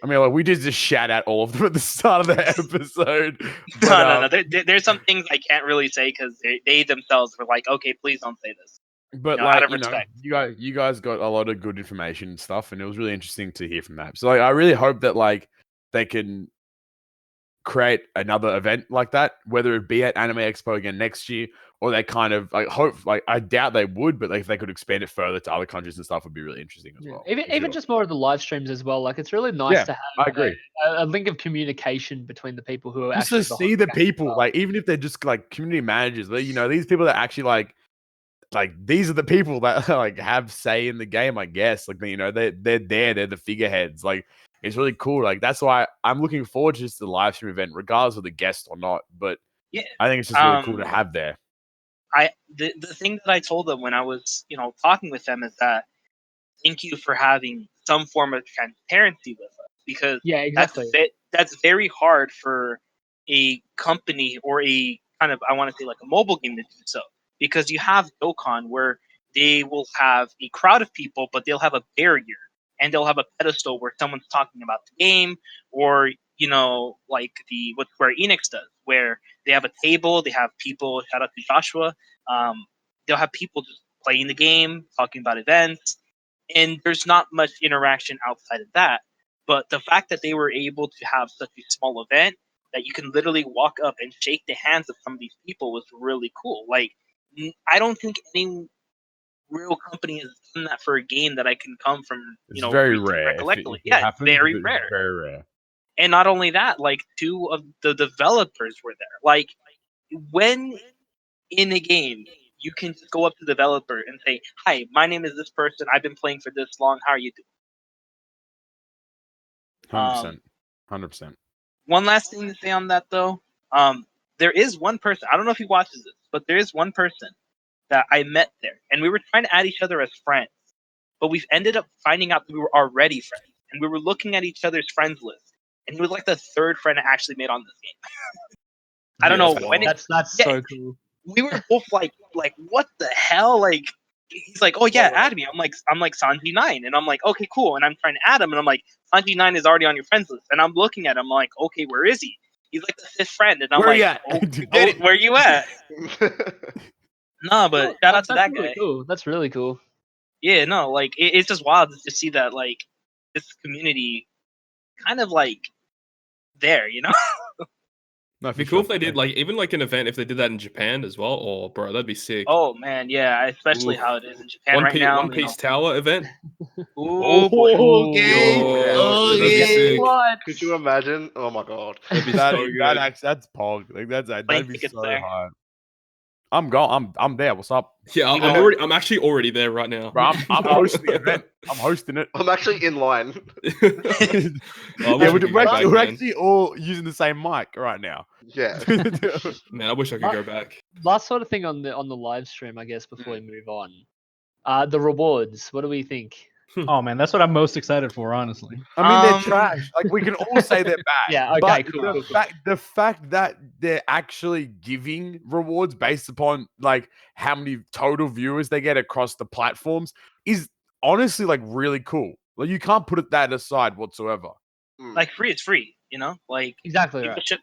I mean, like we did just shout out all of them at the start of the episode. But, no. There's some things I can't really say because they themselves were like, okay, please don't say this. But out of respect. you guys got a lot of good information and stuff, and it was really interesting to hear from that. So like, I really hope that like they can create another event like that, whether it be at Anime Expo again next year, or they kind of like hope, like I doubt they would, but like if they could expand it further to other countries and stuff, would be really interesting as well. Even just more of the live streams as well. Like it's really nice to have I agree. a link of communication between the people who are Just actually to see the people, like even if they're just like community managers, but these people that actually like these are the people that like have say in the game, I guess. Like they're there, they're the figureheads. Like it's really cool. Like that's why I'm looking forward to just the live stream event, regardless of the guest or not. But yeah, I think it's just really cool to have there. The thing that I told them when I was talking with them is that thank you for having some form of transparency with us, because that's very hard for a company or a kind of, I want to say, like a mobile game to do so, because you have Dokkan where they will have a crowd of people, but they'll have a barrier and they'll have a pedestal where someone's talking about the game, or like what Square Enix does, where they have a table, they have people. Shout out to Joshua. They'll have people just playing the game, talking about events, and there's not much interaction outside of that. But the fact that they were able to have such a small event that you can literally walk up and shake the hands of some of these people was really cool. Like, I don't think any real company has done that for a game that I can come from. It's very rare. Recollectly. If it happens, very it's rare. Very rare. And not only that, like 2 of the developers were there. Like when in a game you can just go up to the developer and say, "Hi, my name is this person. I've been playing for this long. How are you doing?" 100%. 100%. One last thing to say on that, though. There is one person. I don't know if he watches this, but there is one person that I met there, and we were trying to add each other as friends, but we've ended up finding out that we were already friends, and we were looking at each other's friends list, and he was like the third friend I actually made on this game. I don't know when. That's Yeah. so cool. We were both like, what the hell? Like, he's like, oh yeah, add me. I'm like Sanji9, and I'm like, okay, cool. And I'm trying to add him, and I'm like, Sanji9 is already on your friends list, and I'm looking at him like, okay, where is he? He's like the fifth friend, and I'm Where like, you at? oh, Get it. where you at? No, but shout out to that really guy. Cool. That's really cool. Yeah, no, like it's just wild to see that like this community kind of like there, you know. No, It'd be cool if they did like even like an event if they did that in Japan as well. Oh, bro, that'd be sick. Oh man, yeah, especially Oof. how it is in Japan right now. One Piece Tower event. Oh boy. Okay. Yo, that'd be sick. What? Could you imagine? Oh my god. That'd be That, so good. that's pog. Like that'd be tickets so there. hard. I'm going. I'm there. What's up, Yeah, We go. I'm actually already there right now. bro? I'm hosting the event. I'm hosting it. I'm actually in line. Oh, I Yeah, wish I we're, could we're go actually, back, we're man. actually all using the same mic right now. Yeah. Man, I wish I could go back. Last sort of thing on the live stream, I guess, before we Mm. move on. The rewards. What do we think? Oh man, that's what I'm most excited for, honestly. I mean, they're Um, trash. Like we can all say they're bad. Yeah, okay, but cool, the cool. fact that they're actually giving rewards based upon like how many total viewers they get across the platforms is honestly like really cool. Like you can't put that aside whatsoever. Mm. like free is free, you know? Like Exactly people right. should,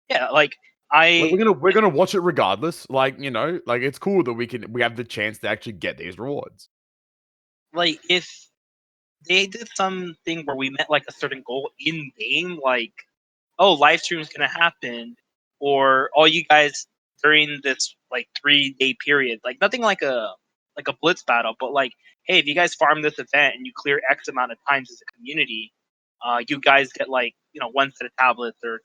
yeah, like Like, we're gonna watch it regardless. Like like it's cool that we have the chance to actually get these rewards. like if they did something where we met like a certain goal in game, like oh, live stream is gonna happen, or all you guys during this like 3-day period, like nothing like a blitz battle, but like hey, if you guys farm this event and you clear X amount of times as a community, you guys get like one set of tablets or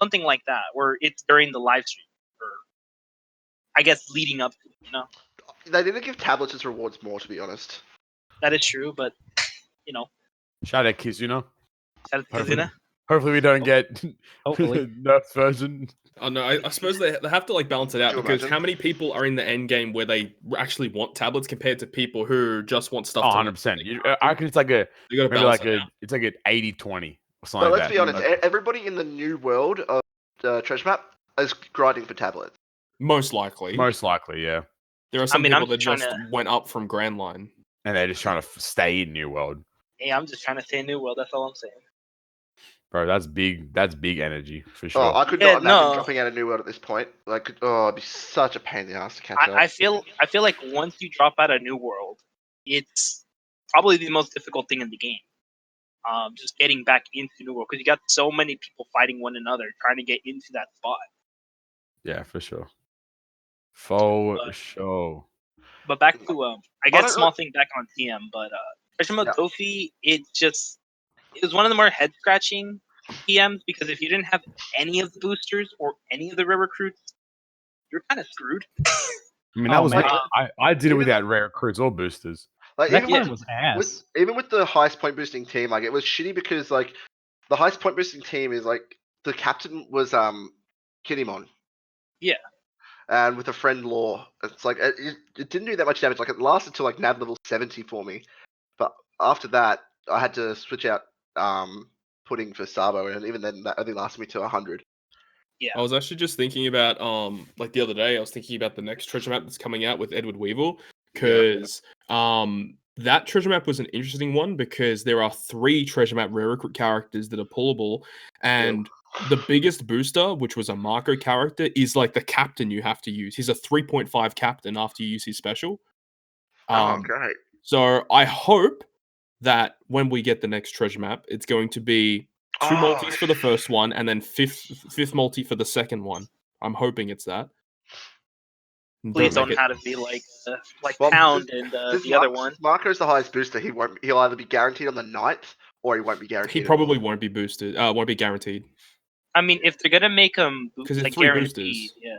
something like that, where it's during the live stream or I guess leading up to it. They didn't give tablets as rewards more, to be honest. That is true, but Shout out Kizuna. shout out to Hopefully, Kizuna. hopefully we don't get Hopefully. nerf version. Oh no, I suppose they have to like balance it out Could you because imagine? how many people are in the end game where they actually want tablets compared to people who just want stuff? Oh, to 100%. I reckon it's like a You gotta maybe balance like it out. it's like an 80-20 or something But like let's that. be honest, Like, everybody in the new world of the treasure map is grinding for tablets. Most likely, most likely, yeah. there are some mean, people I'm that just trying just to- went up from Grand Line. And they're just trying to stay in New World. Hey, I'm just trying to say New World. That's all I'm saying. Bro, that's big. That's big energy for sure. Oh, I could Yeah, not imagine no. dropping out of New World at this point. Like, it'd be such a pain in the ass to catch up. I feel like once you drop out of New World, it's probably the most difficult thing in the game. Just getting back into New World because you got so many people fighting one another trying to get into that spot. Yeah, for sure. For But- sure. But back to I I guess don't small thing back on TM, but Treasure Mode Yeah. Tofi, it was one of the more head scratching TMs because if you didn't have any of the boosters or any of the rare recruits, you're kind of screwed. I mean, Oh, that was man. I did it Even- without rare recruits or boosters. Like, That even game with, was ass. even with the highest point boosting team, like it was shitty because like the highest point boosting team is like the captain was Kinemon. Yeah. And with a friend Law, it's like it didn't do that much damage. Like it lasted till like nav level 70 for me, but after that I had to switch out pudding for Sabo, and even then that only lasted me to 100. I was actually just thinking about like the other day. I was thinking about the next treasure map that's coming out with Edward Weevil because that treasure map was an interesting one because there are 3 treasure map rare recruit characters that are pullable, and the biggest booster, which was a Marco character, is like the captain you have to use. He's a 3.5 captain after you use his special. Oh, great. So I hope that when we get the next treasure map, it's going to be 2 multis for the first one and then fifth multi for the second one. I'm hoping it's that. Please make don't have to be like Well, Pound and Since the other one. Marco's the highest booster, he'll either be guaranteed on the 9th or he won't be guaranteed. He at probably all. won't be boosted. Won't be guaranteed. I mean, if they're gonna make him 'Cause it's like 3 guaranteed, boosters. yeah.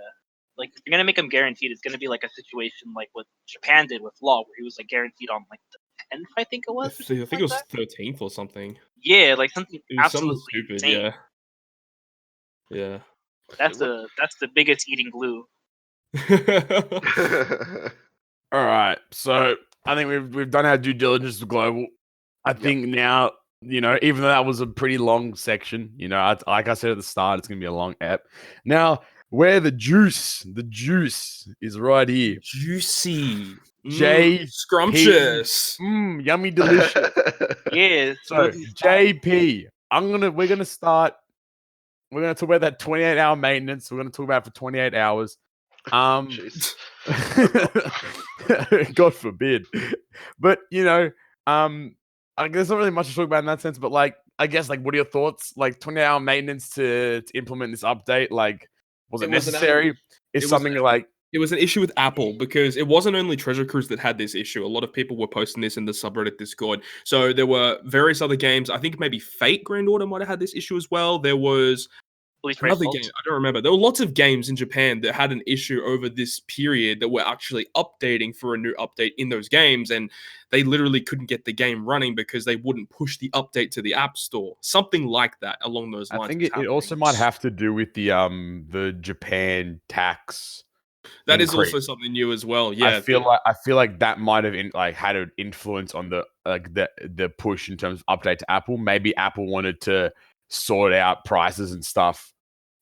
like if you're gonna make him guaranteed, it's gonna be like a situation like what Japan did with Law, where he was like guaranteed on like the 10th, I think it was. I think it was 13th or something. Yeah, like something It was absolutely something stupid. insane. Yeah. That's the biggest eating glue. All right, so I think we've done our due diligence with global. I think now, you know, even though that was a pretty long section, you know, like I said at the start, it's gonna be a long ep. Now, where the juice is right here. Juicy. J. Scrumptious. Yummy, delicious. Yeah. So JP, we're gonna start. We're gonna talk about that 28-hour maintenance. We're gonna talk about it for 28 hours. Jeez. God forbid. But you know, I guess there's not really much to talk about in that sense. But like, I guess like, what are your thoughts? Like 28-hour maintenance to implement this update. Like, was it necessary? It's something like. It was an issue with Apple because it wasn't only Treasure Cruise that had this issue. A lot of people were posting this in the subreddit Discord. So there were various other games. I think maybe Fate Grand Order might have had this issue as well. There was another game. I don't remember. There were lots of games in Japan that had an issue over this period that were actually updating for a new update in those games. And they literally couldn't get the game running because they wouldn't push the update to the App Store. Something like that along those lines. I think it also might have to do with the Japan tax. That is also something new as well. Yeah, I feel like that might have had an influence on the push in terms of update to Apple. Maybe Apple wanted to sort out prices and stuff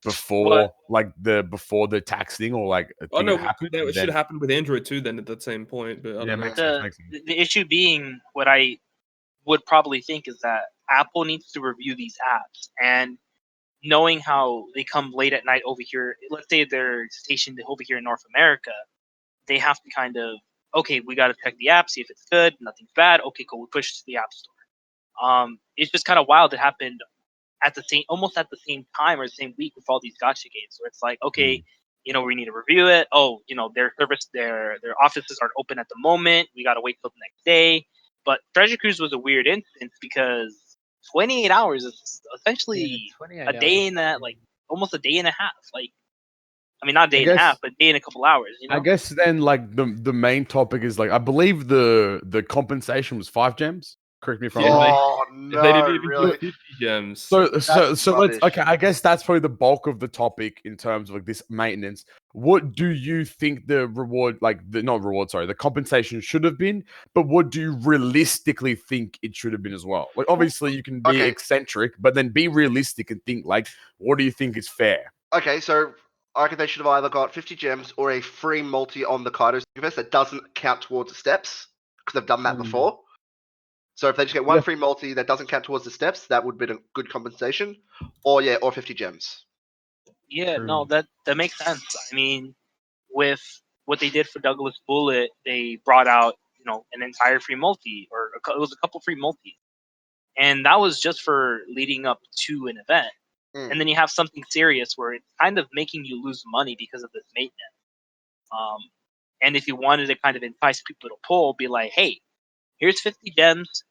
before the tax thing or like. It should have happened with Android too. Then at that same point, but I don't know. The issue being what I would probably think is that Apple needs to review these apps and. Knowing how they come late at night over here, let's say they're stationed over here in North America, they have to kind of, okay, we got to check the app, see if it's good, nothing's bad. Okay, cool, we push it to the App Store. It's just kind of wild. It happened almost at the same time or the same week with all these gacha games, where it's like, okay, you know, we need to review it. Oh, you know, their offices aren't open at the moment. We got to wait till the next day. But Treasure Cruise was a weird instance because 28 hours is essentially a day and almost a day and a half. Like, I mean, not a day and a half, but a day and a couple hours. You know? I guess then, like the main topic is like, I believe the compensation was 5 gems. Correct me if I'm wrong. Oh no, they didn't even really? 50 gems. So let's I guess that's probably the bulk of the topic in terms of like this maintenance. What do you think the the compensation should have been? But what do you realistically think it should have been as well? Like, obviously you can be eccentric, but then be realistic and think like, what do you think is fair? Okay, so I reckon they should have either got 50 gems or a free multi on the Kaido universe that doesn't count towards the steps because they've done that before. So if they just get one free multi that doesn't count towards the steps, that would be a good compensation. Or 50 gems. Yeah, no, that makes sense. I mean, with what they did for Douglas Bullet, they brought out, you know, an entire free multi, or it was a couple free multis. And that was just for leading up to an event. And then you have something serious where it's kind of making you lose money because of this maintenance. And if you wanted to kind of entice people to pull, be like, hey, here's 50 gems.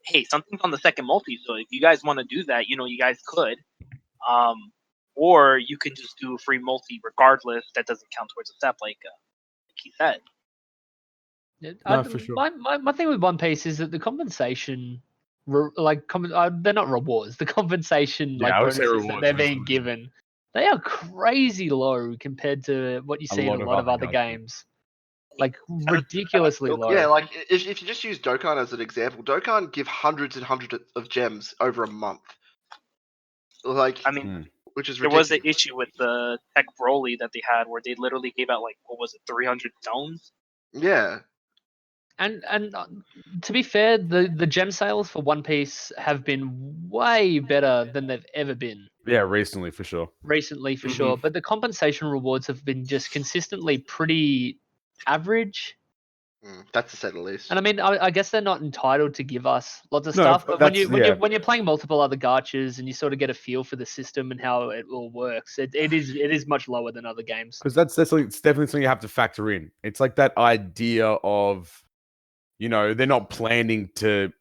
Hey, something's on the second multi. So if you guys want to do that, you know, you guys could. Or you can just do a free multi regardless. That doesn't count towards a step, like he said. For sure. My thing with One Piece is that the compensation, they're not rewards. The compensation bonuses that they're being given, they are crazy low compared to what you see in a lot of other games. Like ridiculously low. Yeah, like if you just use Dokkan as an example, Dokkan give hundreds and hundreds of gems over a month. Like, I mean, which is ridiculous. There was ridiculous. an issue with the Tech Broly that they had where they literally gave out 300 stones. Yeah. And to be fair, the gem sales for One Piece have been way better than they've ever been. Yeah, recently for sure. Sure. But the compensation rewards have been just consistently pretty average. That's to say the least. And I mean, I guess they're not entitled to give us lots of stuff. But when you're playing multiple other gachas and you sort of get a feel for the system and how it all works, it is much lower than other games. Because it's definitely something you have to factor in. It's like that idea of, you know, they're not planning to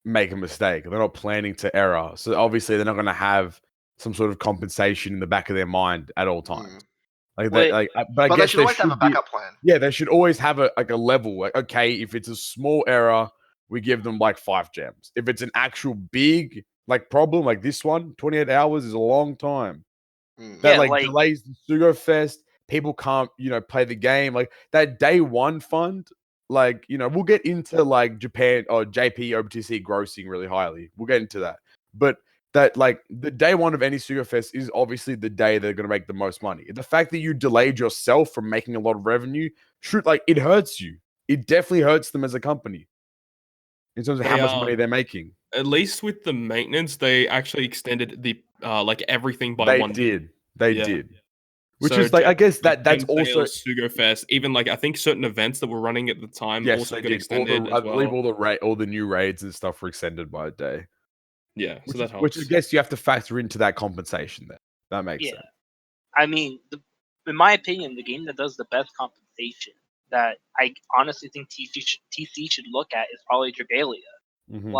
make a mistake. They're not planning to error. So obviously they're not going to have some sort of compensation in the back of their mind at all times. Like that, but I guess they should always have a backup plan. Yeah, they should always have a level. Like, okay, if it's a small error, we give them like 5 gems. If it's an actual big problem like this one, 28 hours is a long time. That delays the Sugo Fest. People can't play the game. Like that day one fund. Like we'll get into Japan or JP OPTC grossing really highly. We'll get into that, but. That the day one of any Sugo Fest is obviously the day they're going to make the most money. The fact that you delayed yourself from making a lot of revenue, it hurts you. It definitely hurts them as a company in terms of how much money they're making. At least with the maintenance, they actually extended the everything by 1 day. They did. Which is I guess that's also Sugo Fest. Even I think certain events that were running at the time also got extended. I believe all the new raids and stuff were extended by a day. Yeah, so that helps. Which I guess you have to factor into that compensation there. That makes sense. I mean, in my opinion, the game that does the best compensation that I honestly think TC should look at is probably Dragalia. Mm-hmm.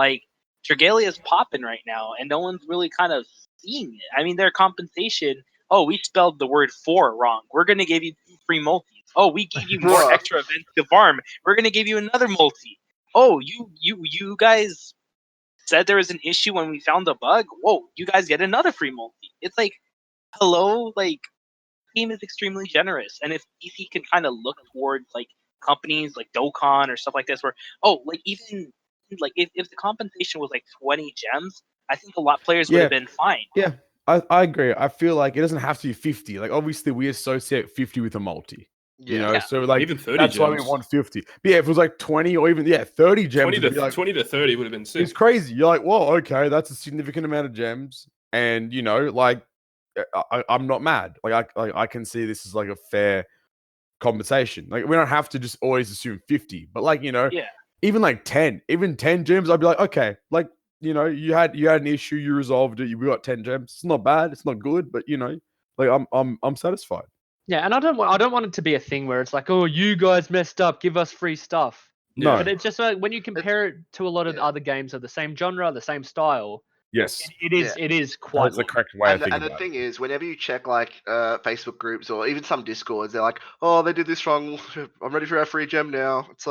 Dragalia's popping right now, and no one's really kind of seeing it. I mean, their compensation, we spelled the word 4 wrong. We're going to give you 2 free multis. Oh, we give you more extra events to farm. We're going to give you another multi. Oh, you guys said there was an issue when we found a bug. Whoa, you guys get another free multi. It's hello, team is extremely generous, and if DC can kind of look towards companies like Dokkan or stuff like this, where even if the compensation was 20 gems, I think a lot of players would have been fine. Yeah, I agree. I feel like it doesn't have to be 50. Obviously we associate 50 with a multi. So even 30 that's gems. why we want 50. But yeah, if it was 20 or even 30 gems, 20 to 30 would have been sick. It's crazy. You're well, okay, that's a significant amount of gems, and I'm not mad. I can see this is a fair compensation. We don't have to just always assume 50, but even 10, even 10 gems, I'd be okay, you had an issue, you resolved it, we got 10 gems. It's not bad, it's not good, but I'm satisfied. Yeah, and I don't want it to be a thing where it's oh, you guys messed up, give us free stuff. No, but it's just when you compare it to a lot of other games of the same genre, the same style. Yes, it is quite that's the correct way. And the thing is, whenever you check Facebook groups or even some Discords, they're oh, they did this wrong. I'm ready for our free gem now. It's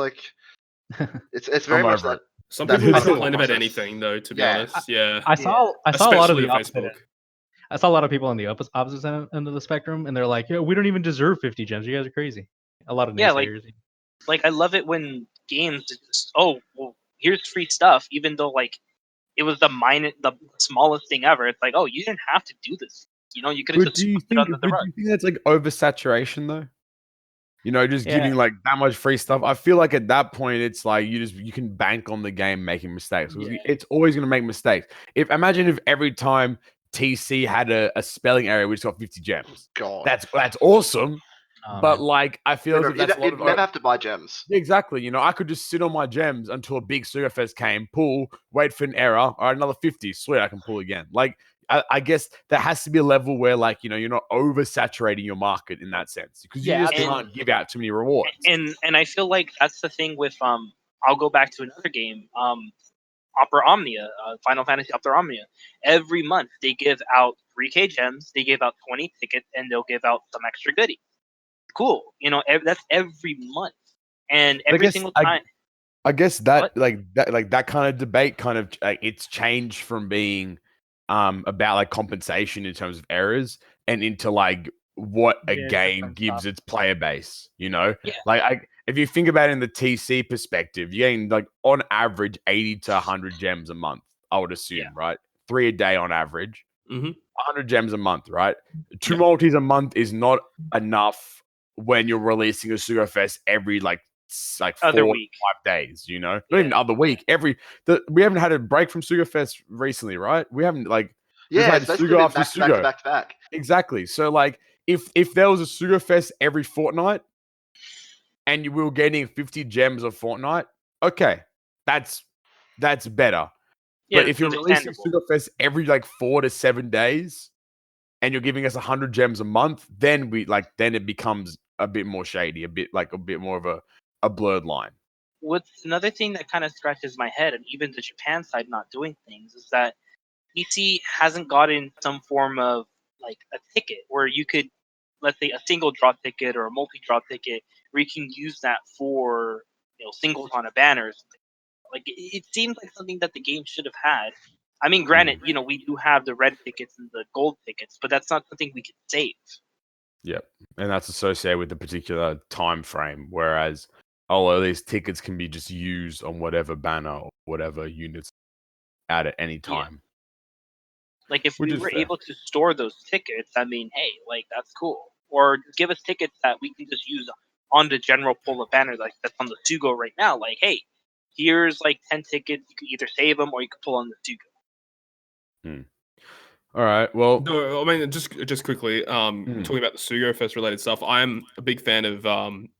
it's very much that. Some people will complain about anything, though. To be honest, I saw a lot of the opposite. Facebook. I saw a lot of people on the opposite end of the spectrum, and they're we don't even deserve 50 gems. You guys are crazy. A lot of naysayers. I love it when games just, oh, well, here's free stuff, even though it was the smallest thing ever. It's oh, you didn't have to do this. You could have just put it under the rug. Do you think that's oversaturation though? Just giving that much free stuff. I feel at that point it's you can bank on the game making mistakes. It's always going to make mistakes. Imagine if every time TC had a spelling error, we just got 50 gems. God, that's awesome. But I feel you'd never have to buy gems. Exactly. I could just sit on my gems until a big Sugo Fest came, pull, wait for an error. All right, another 50. Sweet, I can pull again. I guess there has to be a level where you're not oversaturating your market in that sense, because you just can't give out too many rewards. And I feel that's the thing with I'll go back to another game, Opera Omnia, Final Fantasy Opera Omnia. Every month they give out 3K gems, they give out 20 tickets, and they'll give out some extra goodies. Cool, that's every month, and every single time. I guess that that kind of debate it's changed from being about compensation in terms of errors and into what a game gives its player base. If you think about it in the TC perspective, you're getting on average 80 to 100 gems a month. I would assume, right? 3 a day on average. 100 gems a month, right? 2 multis a month is not enough when you're releasing a Sugo Fest every 4 other 5 week. days, not even other week. We haven't had a break from Sugo Fest recently, right? We haven't we've had Sugo after Sugo. Back to back. Exactly. So if there was a Sugo Fest every fortnight and we were getting 50 gems a fortnight, okay, that's better. But if you're releasing Sugo Fest every 4 to 7 days and you're giving us 100 gems a month, then then it becomes a bit more shady, a bit more of a blurred line. What's another thing that kind of scratches my head, and even the Japan side not doing things, is that PC hasn't gotten some form of a ticket where you could let's say a single draw ticket or a multi-draw ticket, where you can use that for singles on a banner. Like it seems like something that the game should have had. I mean, granted, we do have the red tickets and the gold tickets, but that's not something we can save. Yep, and that's associated with the particular time frame. Whereas, all these tickets can be just used on whatever banner or whatever units at any time. Like if we were able to store those tickets, I mean, hey, like that's cool. Or give us tickets that we can just use on the general pool of banners, like that's on the Sugo right now. Like, hey, here's like 10 tickets. You can either save them or you can pull on the Sugo. All right. Well, no, I mean, just quickly, talking about the Sugo Fest related stuff, I'm a big fan of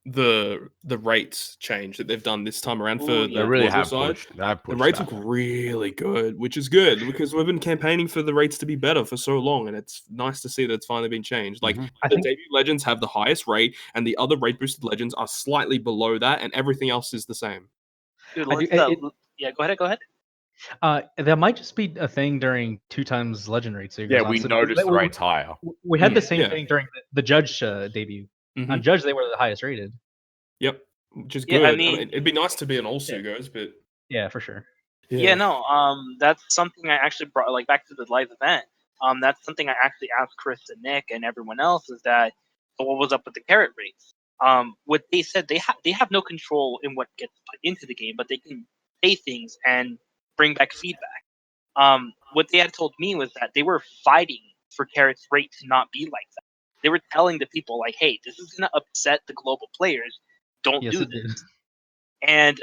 the rates change that they've done this time around for the really have pushed. The rates look really good, which is good because we've been campaigning for the rates to be better for so long, and it's nice to see that it's finally been changed. Like the debut legends have the highest rate, and the other rate boosted legends are slightly below that, and everything else is the same. Dude, yeah, go ahead. That might just be a thing during 2 times legend rates. So we noticed the rates higher. We had the same thing during the Judge debut. On Judge, they were the highest rated. Yep, which is good. I mean, it'd be nice to be an all Sugos, but yeah, for sure. Yeah, no, that's something I actually brought like back to the live event. That's something I actually asked Chris and Nick and everyone else is that what was up with the carrot rates? What they said they have no control in what gets put into the game, but they can say things and bring back feedback. What they had told me was that they were fighting for Carrot's rate to not be like that. They were telling the people like, "Hey, this is gonna upset the global players. Don't do this." And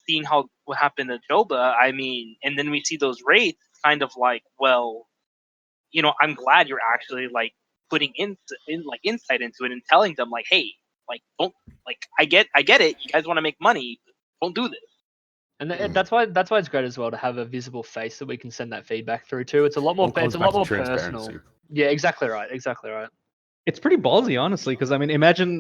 seeing what happened to Joba, I mean, and then we see those rates, kind of like, well, I'm glad you're actually like putting insight into it and telling them like, hey, like don't I get it. You guys want to make money, don't do this. And that's why it's great as well to have a visible face that we can send that feedback through to. It's a lot more personal. Yeah, exactly right. It's pretty ballsy, honestly, because I mean,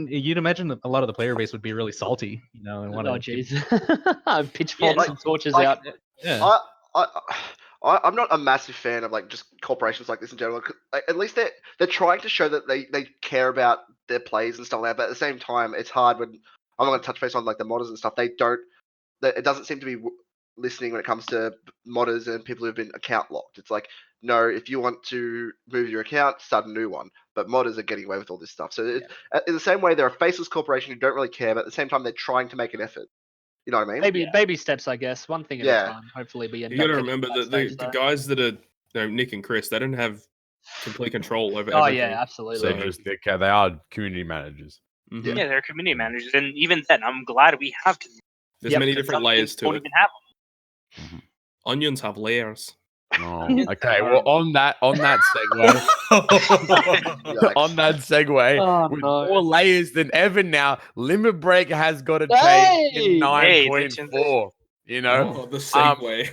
you'd imagine a lot of the player base would be really salty, and want to. Oh, jeez. Pitchforks and torches out. Yeah. I'm not a massive fan of like just corporations like this in general. Like, at least they're trying to show that they care about their plays and stuff like that. But at the same time, it's hard when I'm not going to touch base on like the modders and stuff. It doesn't seem to be listening when it comes to modders and people who've been account locked. It's like, no, if you want to move your account, start a new one. But modders are getting away with all this stuff. So in the same way, they're a faceless corporation who don't really care, but at the same time, they're trying to make an effort. You know what I mean? Baby steps, I guess. One thing at a time. Hopefully, we end up. You got to remember that the guys that are Nick and Chris, they don't have complete control over everything. Oh yeah, absolutely. So they are community managers. Mm-hmm. Yeah, they're community managers, and even then, I'm glad we have. There's many different layers to it. Don't even have them. Onions have layers. Oh, okay. Well, on that segue, with more layers than ever now, Limit Break has got a change in 9.4. The segue.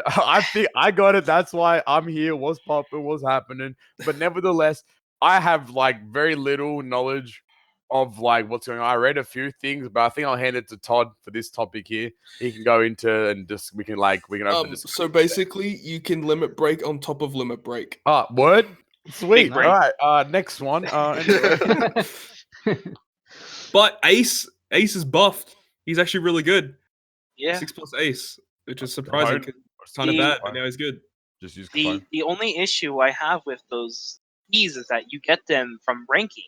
I think I got it. That's why I'm here. What's popping? What's happening? But nevertheless, I have like very little knowledge of like what's going on. I read a few things, but I think I'll hand it to Todd for this topic here. He can go into and just we can open this. So basically, you can limit break on top of limit break. Word, sweet. All right, next one. But Ace is buffed. He's actually really good. Yeah, 6+ Ace, which is surprising. It's kind of bad, but now he's good. Just use the only issue I have with those keys is that you get them from ranking.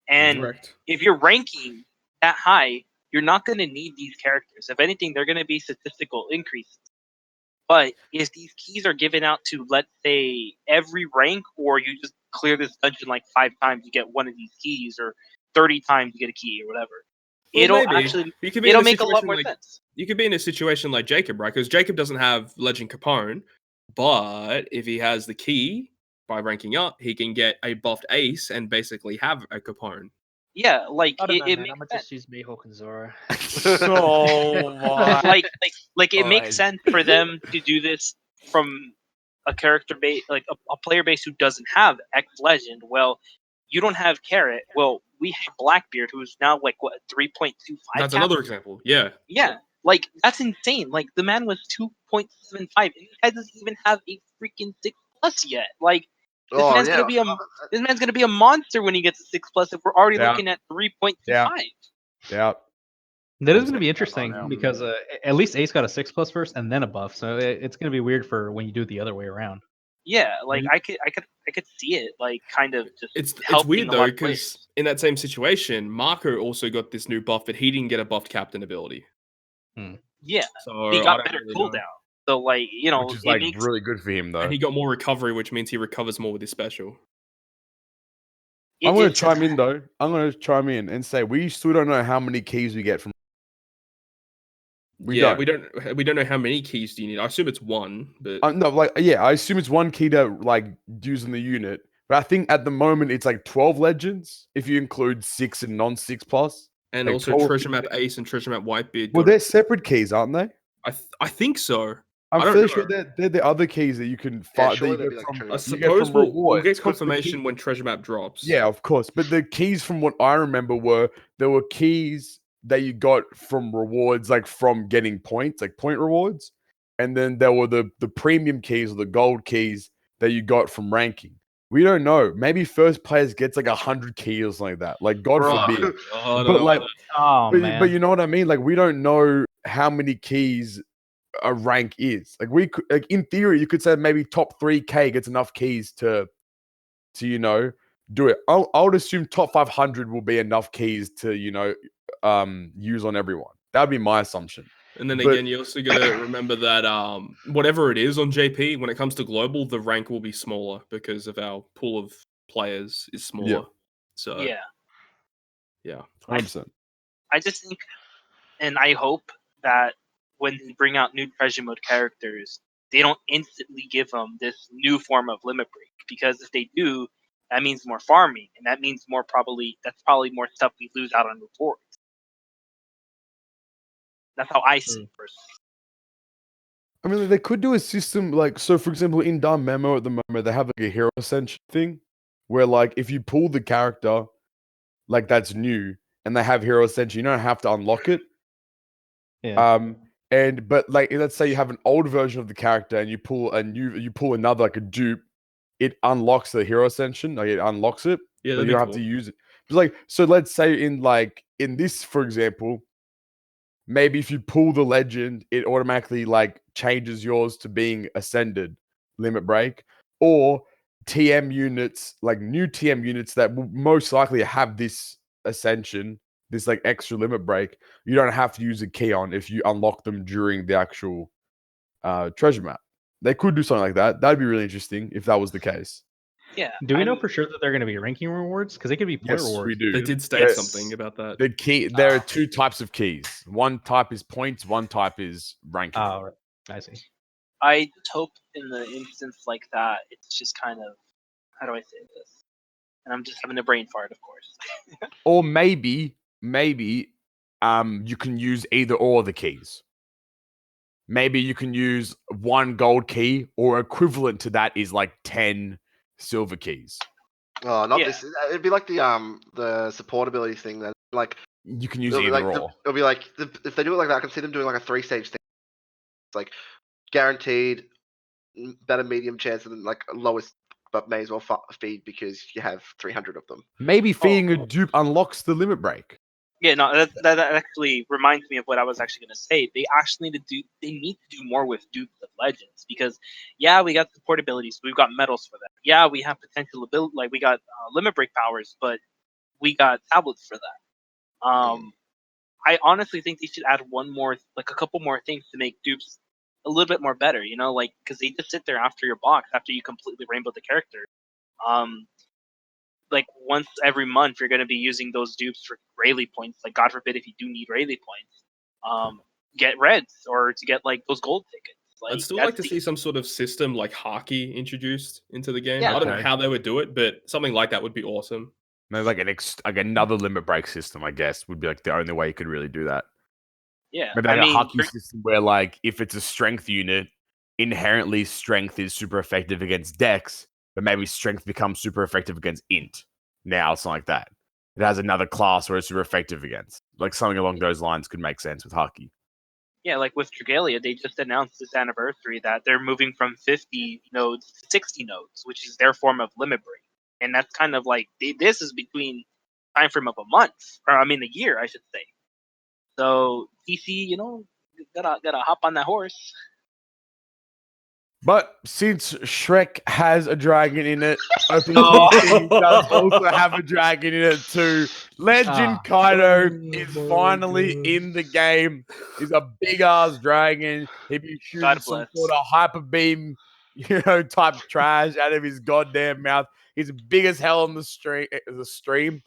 And if you're ranking that high, you're not going to need these characters. If anything, they're going to be statistical increases. But if these keys are given out to, let's say, every rank, or you just clear this dungeon like 5 times, you get one of these keys, or 30 times you get a key, or whatever. It'll make a lot more sense. You could be in a situation like Jacob, right? Because Jacob doesn't have Legend Capone, but if he has the key, by ranking up, he can get a buffed Ace and basically have a Capone. Yeah, like I don't know, it man. I'm gonna just use Mihawk and Zoro. Like it makes sense for them to do this from a character base, like a player base who doesn't have X Legend. Well, you don't have Carrot. Well, we have Blackbeard, who's now like what 3.25. That's another example. Yeah. Yeah, like that's insane. Like the man was 2.75, and he doesn't even have a freaking 6+ yet. Like. This man's gonna be a monster when he gets a 6+. If we're already looking at 3.25. Yeah. That is going to be interesting because at least Ace got a 6+ first and then a buff, so it's going to be weird for when you do it the other way around. Yeah, like I could see it like kind of just. It's weird though because in that same situation, Marco also got this new buff, but he didn't get a buffed captain ability. Yeah, so he got better cooldown. So like which is like really good for him though. And he got more recovery, which means he recovers more with his special. I'm going to chime in though. I'm going to chime in and say we still don't know how many keys we get from. We don't know how many keys do you need. I assume it's one, but I assume it's one key to like use in the unit. But I think at the moment it's like 12 legends if you include 6 and non-6+. And like also Treasure Map Ace and Treasure Map Whitebeard. Well, they're separate keys, aren't they? I think so. I'm fairly sure they're the other keys that you can fight. I suppose we'll get confirmation when Treasure Map drops. Yeah, of course. But the keys, from what I remember, there were keys that you got from rewards, like from getting points, like point rewards, and then there were the premium keys or the gold keys that you got from ranking. We don't know. Maybe first players gets like 100 keys or something like that. Like God forbid. But you know what I mean? Like we don't know how many keys a rank is. Like we could, like in theory, you could say maybe top 3K gets enough keys to do it. I would assume top 500 will be enough keys to use on everyone. That'd be my assumption. And then again, you also got to remember that whatever it is on JP, when it comes to global, the rank will be smaller because of our pool of players is smaller. Yeah. So yeah, 100%. I just think, and I hope that when they bring out new treasure mode characters, they don't instantly give them this new form of limit break, because if they do, that means more farming, and that means that's probably more stuff we lose out on rewards. That's how I see it personally. I mean, they could do a system like, so for example, in Dumb Memo at the moment, they have like a hero ascension thing where like if you pull the character like that's new and they have hero ascension, you don't have to unlock it. Yeah. But like let's say you have an old version of the character and you pull another like a dupe, it unlocks the hero ascension, like it unlocks it. Yeah, but you don't have to use it. But like, so let's say in this, for example, maybe if you pull the legend, it automatically like changes yours to being ascended limit break, or TM units, like new TM units that will most likely have this ascension, this like extra limit break. You don't have to use a key on if you unlock them during the actual treasure map. They could do something like that. That'd be really interesting if that was the case. Yeah. Do we know for sure that they're going to be ranking rewards? Because they could be point rewards. We do. They did state something about that. The key. There are two types of keys. One type is points. One type is ranking. Oh, right. I see. I just hope in the instance like that, it's just kind of, how do I say this? And I'm just having a brain fart, of course. Or maybe, you can use either or the keys. Maybe you can use one gold key, or equivalent to that is like 10 silver keys. Oh, not this. It'd be like the support ability thing. That like you can use either or. It'll be like if they do it like that, I can see them doing like a 3-stage thing. It's like guaranteed better medium chance, and then like lowest, but may as well feed because you have 300 of them. Maybe feeding a dupe unlocks the limit break. Yeah, no, that actually reminds me of what I was actually going to say. They actually need to do more with dupes of legends, because we got support abilities, we've got medals for that. Yeah, we have potential ability, like we got limit break powers, but we got tablets for that. I honestly think they should add a couple more things to make dupes a little bit more better. Like because they just sit there after your box after you completely rainbow the character. Like once every month you're going to be using those dupes for Rayleigh points. Like God forbid if you do need Rayleigh points, get reds or to get like those gold tickets. I'd still like to see some sort of system like hockey introduced into the game. I don't know how they would do it, but something like that would be awesome. Maybe like another limit break system, I guess, would be like the only way you could really do that. Yeah, maybe like a hockey system where like if it's a strength unit, inherently strength is super effective against dex, but maybe strength becomes super effective against int. Now, something like that. It has another class where it's super effective against. Like something along those lines could make sense with hockey. Yeah, like with Dragalia, they just announced this anniversary that they're moving from 50 nodes to 60 nodes, which is their form of limit break. And that's kind of like this is between time frame of a month, or I mean a year, I should say. So TC, gotta hop on that horse. But since Shrek has a dragon in it, OPTC does also have a dragon in it too. Legend Kaido is finally in the game. He's a big ass dragon. He'd be shooting some sort of hyper beam, type trash out of his goddamn mouth. He's big as hell on the screen.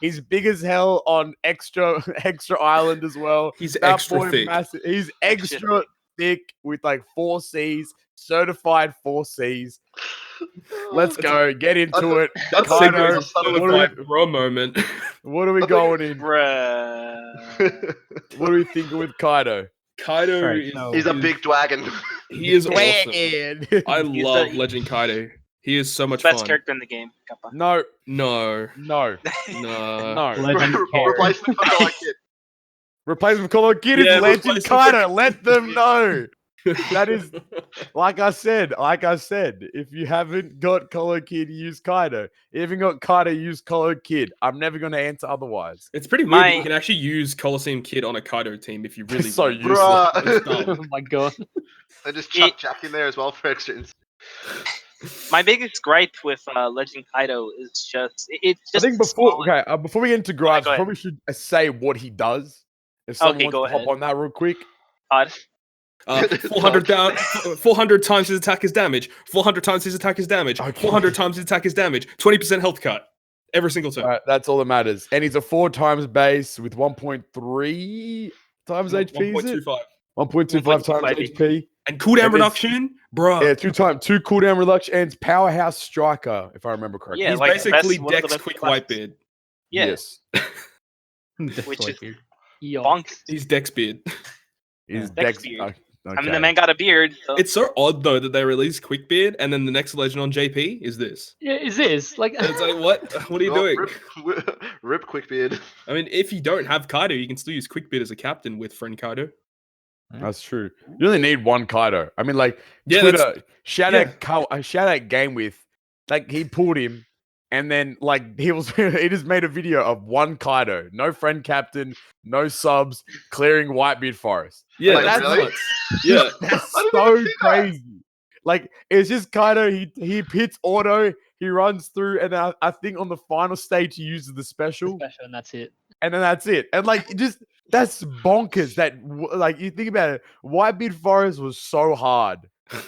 He's big as hell on extra island as well. He's extra thick. Massive. He's extra thick with like 4 C's, certified 4 C's. Let's go. Get into it. That's Kaido, a certified bro moment. What are we going in? Bruh. What are we thinking with Kaido? Kaido he's a big dragon. He is awesome. I love Legend Kaido. He is so much fun. Best character in the game. Kappa. No. Replacement for Color Kid. Replacement Color Kid is Legend Kaido. Let them know. That is, like I said, if you haven't got Color Kid, use Kaido. If you haven't got Kaido, use Color Kid. I'm never going to answer otherwise. It's pretty weird that you can actually use Coliseum Kid on a Kaido team if you really so want. useless. Oh my god. I just chuck Jack in there as well for extra. My biggest gripe with Legend Kaido is just it's just. I think before we get into gripes, we probably should say what he does. If someone wants to hop on that real quick. 400 times his attack is damage. 400 times his attack is damage. 400 times his attack is damage. 20% health cut every single turn. Right, that's all that matters. And he's a 4 times base with 1.3 times HP. 1.25. 1.25 times HP. And cooldown reduction, bro. Yeah, 2 cooldown reduction and powerhouse striker, if I remember correctly. Yeah, he's basically Dex Quick Whitebeard. Yeah. Yes. Which is bonkers. He's Dexbeard. He's Dex Dex. beard. Okay. I mean, the man got a beard. So. It's so odd though that they release Quickbeard and then the next legend on JP is this. Yeah, is this like? It's like what? What are you doing? Rip Quickbeard. I mean, if you don't have Kaido, you can still use Quickbeard as a captain with friend Kaido. That's true. You only need one Kaido. I mean, like Twitter, shout out Game With, like he pulled him, and then like he just made a video of one Kaido, no friend captain, no subs, clearing Whitebeard Forest. Yeah, like, that's really? Yeah, that's so crazy. Like it's just Kaido. He hits auto, he runs through, and then I think on the final stage he uses the special, and that's it. And then that's it. And like just. That's bonkers. That like you think about it, Whitebeard Forest was so hard,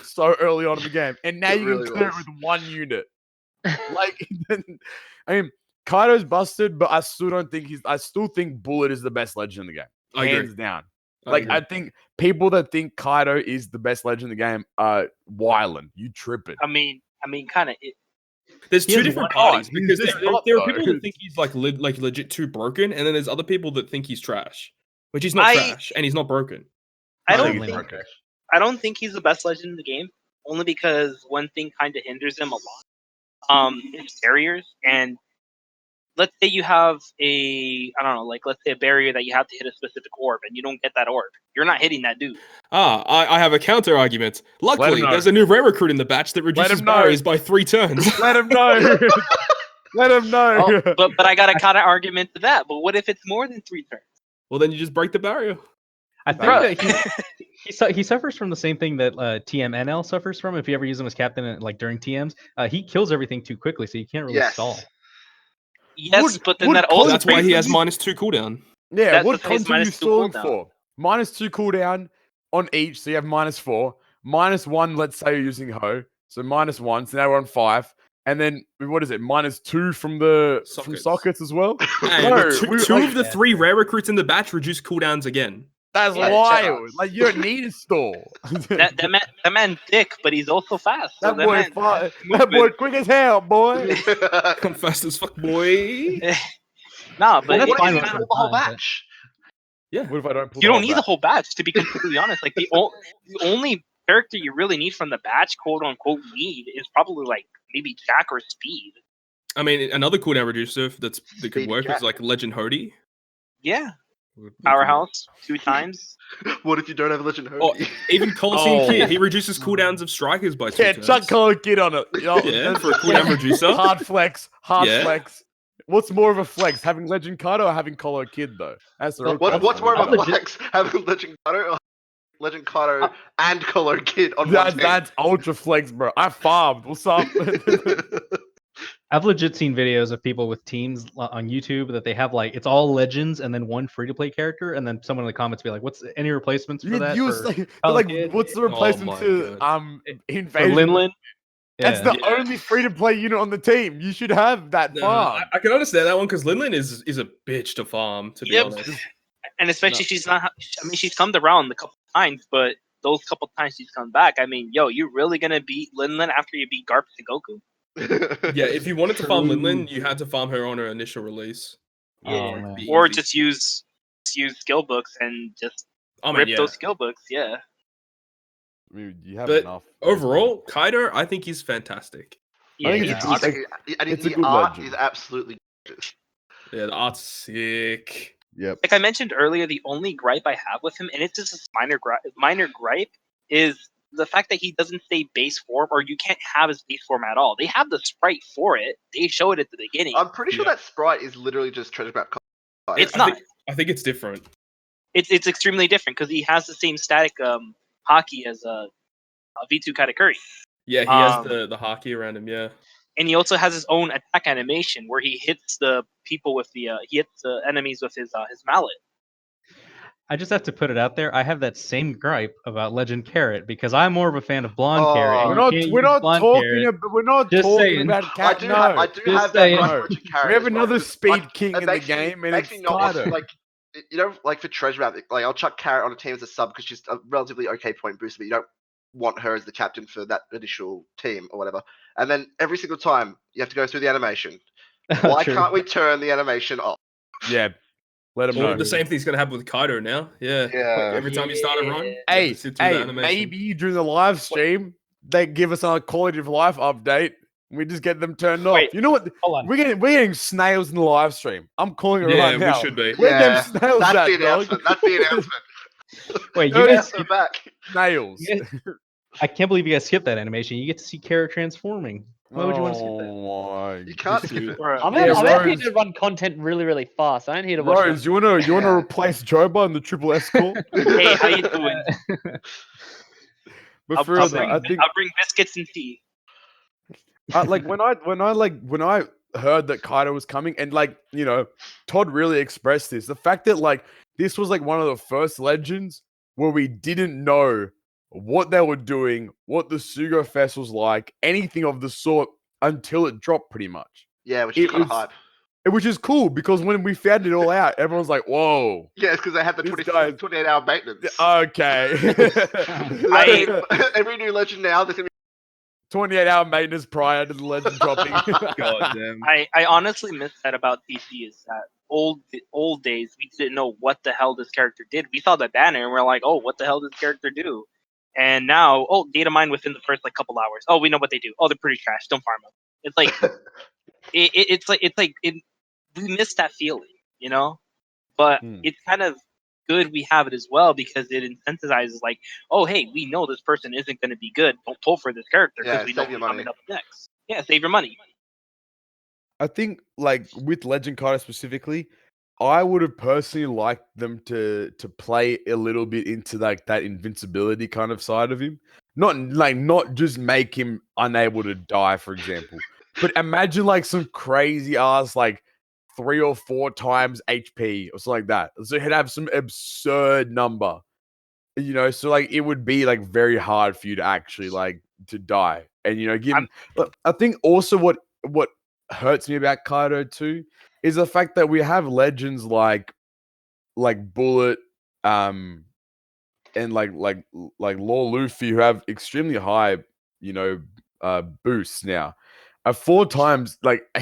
so early on in the game, and now you can clear it with one unit. Like, I mean, Kaido's busted, but I still think Bullet is the best legend in the game, hands down. I think people that think Kaido is the best legend in the game are wildin'. You tripping? I mean, kind of. There's two different parties because there are people that think he's like legit too broken, and then there's other people that think he's trash, which he's not trash and he's not broken. I don't think he's the best legend in the game, only because one thing kind of hinders him a lot. Is barriers, and let's say you have let's say a barrier that you have to hit a specific orb, and you don't get that orb. You're not hitting that dude. I have a counter argument. Luckily, there's a new rare recruit in the batch that reduces barriers by 3 turns. Let him know. Let him know. Oh, but I got a counter argument to that. But what if it's more than 3 turns? Well, then you just break the barrier. I think that he suffers from the same thing that TMNL suffers from. If you ever use him as captain, like during TMs, he kills everything too quickly, so you can't really stall. Yes, but then that also that's why he has -2 cooldown. Yeah, what content are you stalling for? -2 cooldown on each, so you have -4. -1, let's say you're using Ho, so -1. So now we're on 5, and then what is it? -2 from sockets as well. Two of the 3 rare recruits in the batch reduce cooldowns again. That's wild. Like you don't need a stall. that man thick, but he's also fast. So that boy quick as hell, boy. I'm fast as fuck, boy. Nah, but what if you pull the whole batch? Yeah. What if I don't pull? You don't need the whole batch, to be completely honest. Like the only character you really need from the batch, quote unquote, need is probably like maybe Jack or Speed. I mean, another cooldown reducer that could work is like Legend Hody. Yeah. Powerhouse 2 times. What if you don't have a Legend Hobie? Oh, even Coliseum Kid, he reduces cooldowns of strikers by 2 turns. chuck Color Kid on it. Yeah, for a cooldown reducer. Hard flex. Yeah. Flex. What's more of a flex, having Legend Kaido or having Color Kid though? That's the real question. What's more of a flex, having Legend Kaido or Legend Kaido and Color Kid on one team? That's ultra flex, bro. I farmed. What's up? I've legit seen videos of people with teams on YouTube that they have like it's all legends and then one free to play character, and then someone in the comments be like, "What's any replacements for that?" What's the replacement to Invasion? Linlin? Yeah. That's the only free to play unit on the team. You should have that farm. I can understand that one because Linlin is a bitch to farm, to be honest. And especially she's not. I mean, she's come around a couple times, but those couple times she's come back. I mean, you really gonna beat Linlin after you beat Garp to Goku? Yeah, if you wanted to farm Linlin, you had to farm her on her initial release. Yeah, or just use skill books and just rip those skill books. Yeah. I mean, you have but enough. Overall, Kaido, I think he's fantastic. Yeah, the art is absolutely gorgeous. Yeah, the art's sick. Yep. Like I mentioned earlier, the only gripe I have with him, and it's just a minor gripe, is the fact that he doesn't stay base form, or you can't have his base form at all. They have the sprite for it. They show it at the beginning. I'm pretty sure that sprite is literally just treasure map. It's not. I think it's different. It's extremely different because he has the same static hockey as a V2 Katakuri. Yeah, he has the hockey around him. Yeah. And he also has his own attack animation where he hits the people with he hits the enemies with his mallet. I just have to put it out there. I have that same gripe about Legend Carrot because I'm more of a fan of Blonde Carrot. We're not talking about Cat. I do have that Legend Carrot. We have another speed king in the game, and it's not like like for treasure map. Like I'll chuck Carrot on a team as a sub because she's a relatively okay point booster, but you don't want her as the captain for that initial team or whatever. And then every single time you have to go through the animation. Why can't we turn the animation off? Yeah. Let him know. The same thing's going to happen with Kaido now. Yeah. Like every time you start a run, maybe during the live stream, they give us a quality of life update. We just get them turned off. You know what? We're getting snails in the live stream. I'm calling it right now. We should be. We're getting snails. That's the announcement. That's the announcement. Wait, you guys back. Snails. I can't believe you guys skipped that animation. You get to see Carrot transforming. Why would you want to skip that? You can't skip it. I'm out here to run content really, really fast. I don't here to watch. Rose, you wanna replace Joba in the triple S call? Hey, how you doing? But I'll bring biscuits and tea. When I heard that Kaido was coming, and Todd really expressed this. The fact that this was one of the first legends where we didn't know what they were doing, what the Sugo Fest was like, anything of the sort until it dropped pretty much. Yeah, which is kind of hype. Which is cool because when we found it all out, everyone's like, whoa. Yeah, it's because they had the 28-hour maintenance. Okay. Every new legend now, there's going to be 28-hour maintenance prior to the legend dropping. God damn. I honestly miss that about DC is that old days, we didn't know what the hell this character did. We saw the banner and we're like, oh, what the hell does this character do? And now, data mine within the first couple hours. Oh, we know what they do. Oh, they're pretty trash. Don't farm them. It's like we miss that feeling, But it's kind of good we have it as well because it incentivizes oh, hey, we know this person isn't going to be good. Don't pull for this character because we know what's coming up next. Yeah, save your money. I think with Legend Kaido specifically, I would have personally liked them to play a little bit into that invincibility kind of side of him. Not just make him unable to die, for example. But imagine some crazy ass 3 or 4 times HP or something like that. So he'd have some absurd number. So it would be very hard for you to actually to die. And I think also what hurts me about Kaido too is the fact that we have legends like Bullet and Law Luffy who have extremely high boosts now. 4 times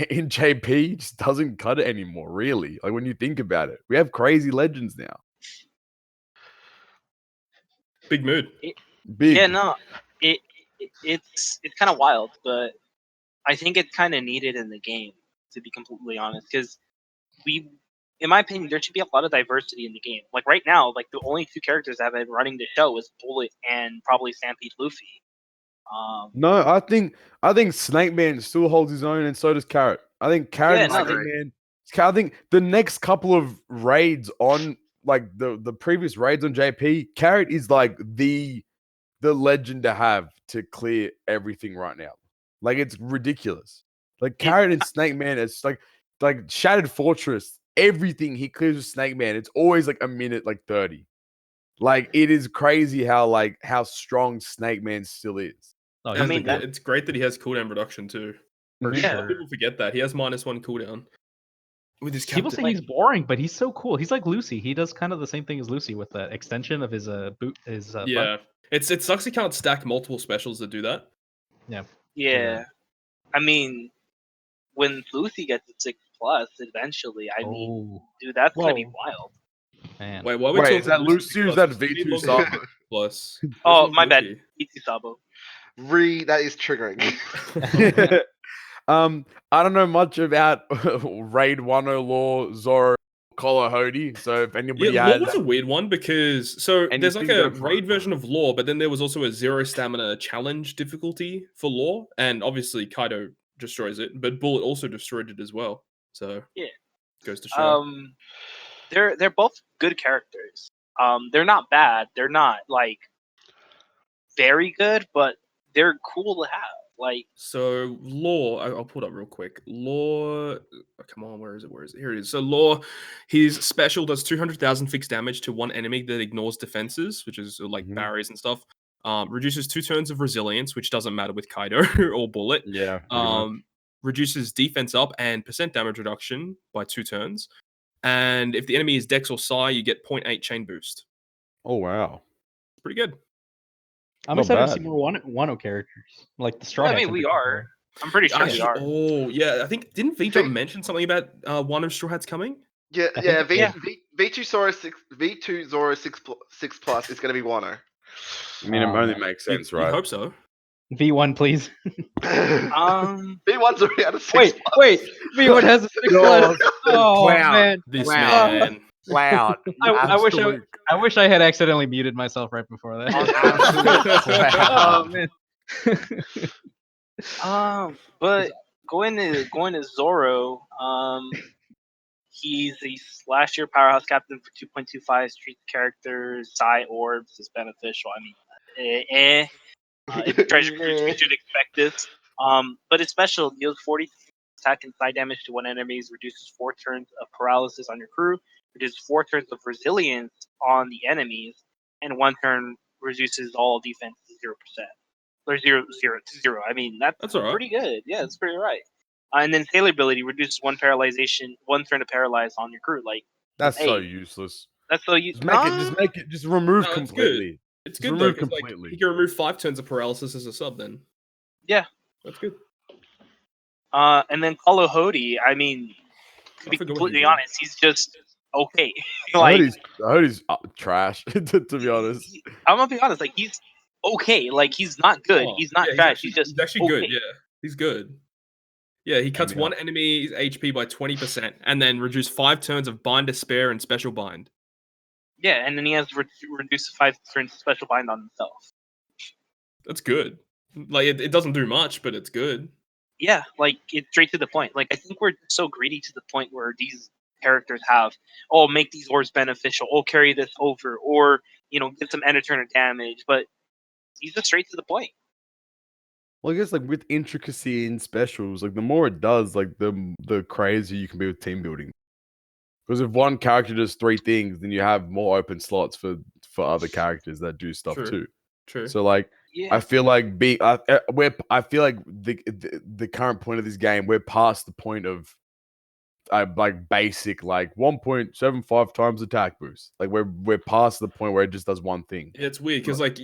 in JP just doesn't cut it anymore, really. When you think about it, we have crazy legends now. Big mood. Big. Yeah, no, it's kind of wild, but I think it's kind of needed in the game, to be completely honest, because in my opinion, there should be a lot of diversity in the game. Like right now, like the only two characters that have been running the show is Bullet and probably Stampede Luffy. No, I think Snake Man still holds his own, and so does Carrot. I think Carrot and Snake Man. I think the next couple of raids on like the previous raids on JP, Carrot is like the legend to have to clear everything right now. Like it's ridiculous. Like Carrot and Snake Man, it's like Shattered Fortress. Everything he clears with Snake Man, it's always like a minute, like 30. Like it is crazy how strong Snake Man still is. Oh, I mean, it's great that he has cooldown reduction too. For sure. People forget that he has -1 cooldown with his. People say he's boring, but he's so cool. He's like Lucy. He does kind of the same thing as Lucy with the extension of his boot. Yeah, it sucks he can't stack multiple specials that do that. Yeah. I mean, when Lucy gets to 6+ eventually, I mean, dude, that's gonna be wild. Man. Wait, what are we talking? Is that Lucy or is that V2 Sabo? Plus. Oh, my bad. V2 Sabo. That is triggering. I don't know much about Raid 10 lore Zoro Colahody. So if anybody Lore has was a weird one because there's like a raid version of lore, but then there was also a 0 stamina challenge difficulty for lore, and obviously Kaido destroys it, but Bullet also destroyed it as well. So yeah, goes to show. They're both good characters. They're not bad. They're not like very good, but they're cool to have. Like, so lore, I'll pull it up real quick. Lore, come on, where is it? Here it is. So lore, his special does 200,000 fixed damage to one enemy that ignores defenses, which is like barriers and stuff. Reduces 2 turns of resilience, which doesn't matter with Kaido or Bullet. Yeah. Reduces defense up and % damage reduction by 2 turns. And if the enemy is Dex or Psi, you get 0.8 chain boost. Oh wow, pretty good. I'm excited to see more Wano characters, like the Straw Hats. I mean, we are. I'm pretty sure we are. Oh yeah, I think didn't V-Jump mention something about Wano Straw Hats coming? Yeah, V2 Zoro 6+ is going to be Wano. I mean, it only makes sense, right? I hope so. V1, please. V1's already at a 6+. Wait. V1 has a 6+. Oh man, this man. Clown. I wish I had accidentally muted myself right before that. Oh man. But going to Zoro, he's a /year powerhouse captain for 2.25 street characters. Psi orbs is beneficial. I mean, if treasure cruise, we should expect this. But it's special. Deals 40 attack and Psi damage to one enemy. Reduces 4 turns of paralysis on your crew. Reduces 4 turns of resilience on the enemies, and 1 turn reduces all defense to 0%. Or 0 to 0. I mean, that's all right. Pretty good. Yeah, that's pretty right. And then Sailor ability reduces 1 turn to paralyze on your crew. Like that's so useless. That's so useless. Just remove completely. It's good though, completely. Like, you can remove 5 turns of paralysis as a sub. Then yeah, that's good. And then Colahody, I mean, to be completely honest, he's just okay. Like, I heard he's trash. to be honest, I'm gonna be honest. Like, he's okay. Like, he's not good. He's not trash. He's actually good. Yeah, he's good. Yeah, he cuts one enemy's HP by 20%, and then reduce 5 turns of Bind Despair and Special Bind. Yeah, and then he has reduced 5 turns Special Bind on himself. That's good. Like, it doesn't do much, but it's good. Yeah, like, it's straight to the point. Like, I think we're so greedy to the point where these characters have, make these orbs beneficial, carry this over, or, get some end of turn damage, but he's just straight to the point. Well, I guess like with intricacy in specials, like the more it does, like the crazier you can be with team building. Because if one character does 3 things, then you have more open slots for other characters that do stuff too. True. So like, I feel like I feel like the current point of this game, we're past the point of like basic like 1.75 times attack boost. Like we're past the point where it just does one thing. Yeah, it's weird because like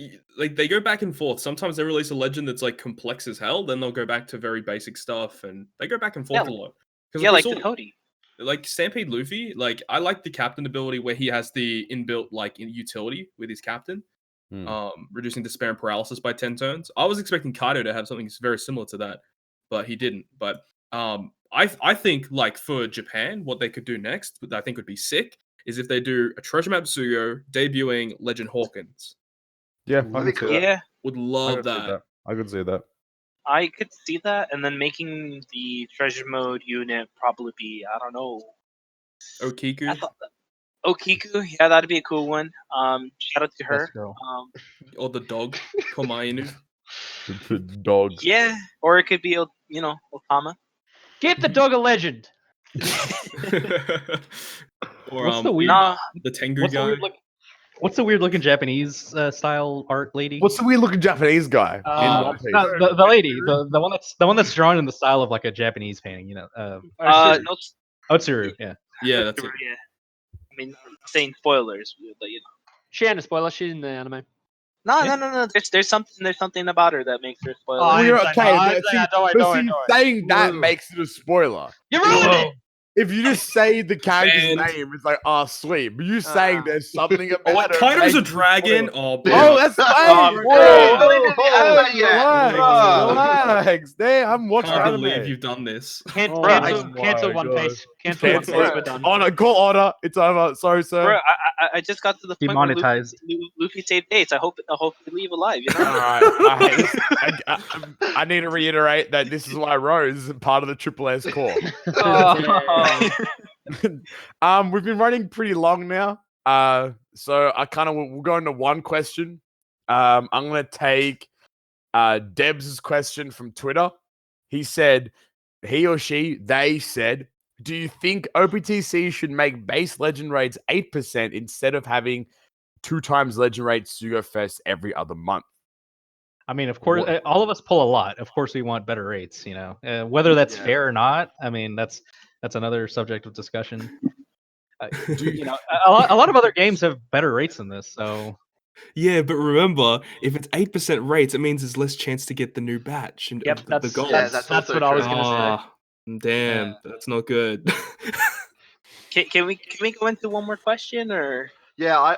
they go back and forth. Sometimes they release a legend that's like complex as hell, then they'll go back to very basic stuff, and they go back and forth a lot. Yeah, like the Cody. Like Stampede Luffy, like I like the captain ability where he has the inbuilt like utility with his captain, reducing despair and paralysis by 10 turns. I was expecting Kaido to have something very similar to that, but he didn't. But I think like for Japan, what they could do next, that I think would be sick, is if they do a treasure map Sugo debuting Legend Hawkins. Yeah, That'd be cool. Yeah, Would love that. I could see that. I could see that, and then making the treasure mode unit probably be, I don't know, Okiku. I thought Okiku, yeah, that'd be a cool one. Shout out to her. Best girl. Or the dog, Komainu. The dogs. Yeah, or it could be, Otama. Give the dog a legend. Or What's the weird? the Tengu What's the guy. weird look? What's the weird looking Japanese style art lady? What's the weird looking Japanese guy in One Piece? No, the lady, the one that's drawn in the style of like a Japanese painting. No, Otsuru. Yeah. Yeah, that's it. yeah. I mean, saying spoilers, but She ain't a spoiler. She's in the anime. No. There's something about her that makes her spoiler. Oh, Well, I saying that makes it a spoiler. You ruined it. If you just say the character's And- name, it's like, oh, sweet. But you saying there's something about Like, it. Kaido's a makes it dragon. spoiler. Oh, Oh, that's fine. Whoa. Relax. There, I'm I watching can't anime. believe you've done this. Cancel my One God. Piece. Cancel One Piece. We're done. Honor, call order. It's over. Sorry, sir. Bro, I just got to the point where Demonetized. Luffy saved dates. I hope we leave alive. All right. I need to reiterate that this is why Rose isn't part of the Triple S core. We've been running pretty long now. So I kind of we'll go into one question. I'm gonna take Debs' question from Twitter. He said, they said, do you think OPTC should make base legend rates 8% instead of having 2 times legend rates Sugo Fest every other month? I mean, of course, all of us pull a lot. Of course, we want better rates. Whether that's fair or not. I mean, that's another subject of discussion. A lot of other games have better rates than this. So Yeah, but remember, if it's 8% rates, it means there's less chance to get the new batch and Yep, the gold. that's what I was gonna say. Damn, that's not good. Can we go into one more question or? Yeah,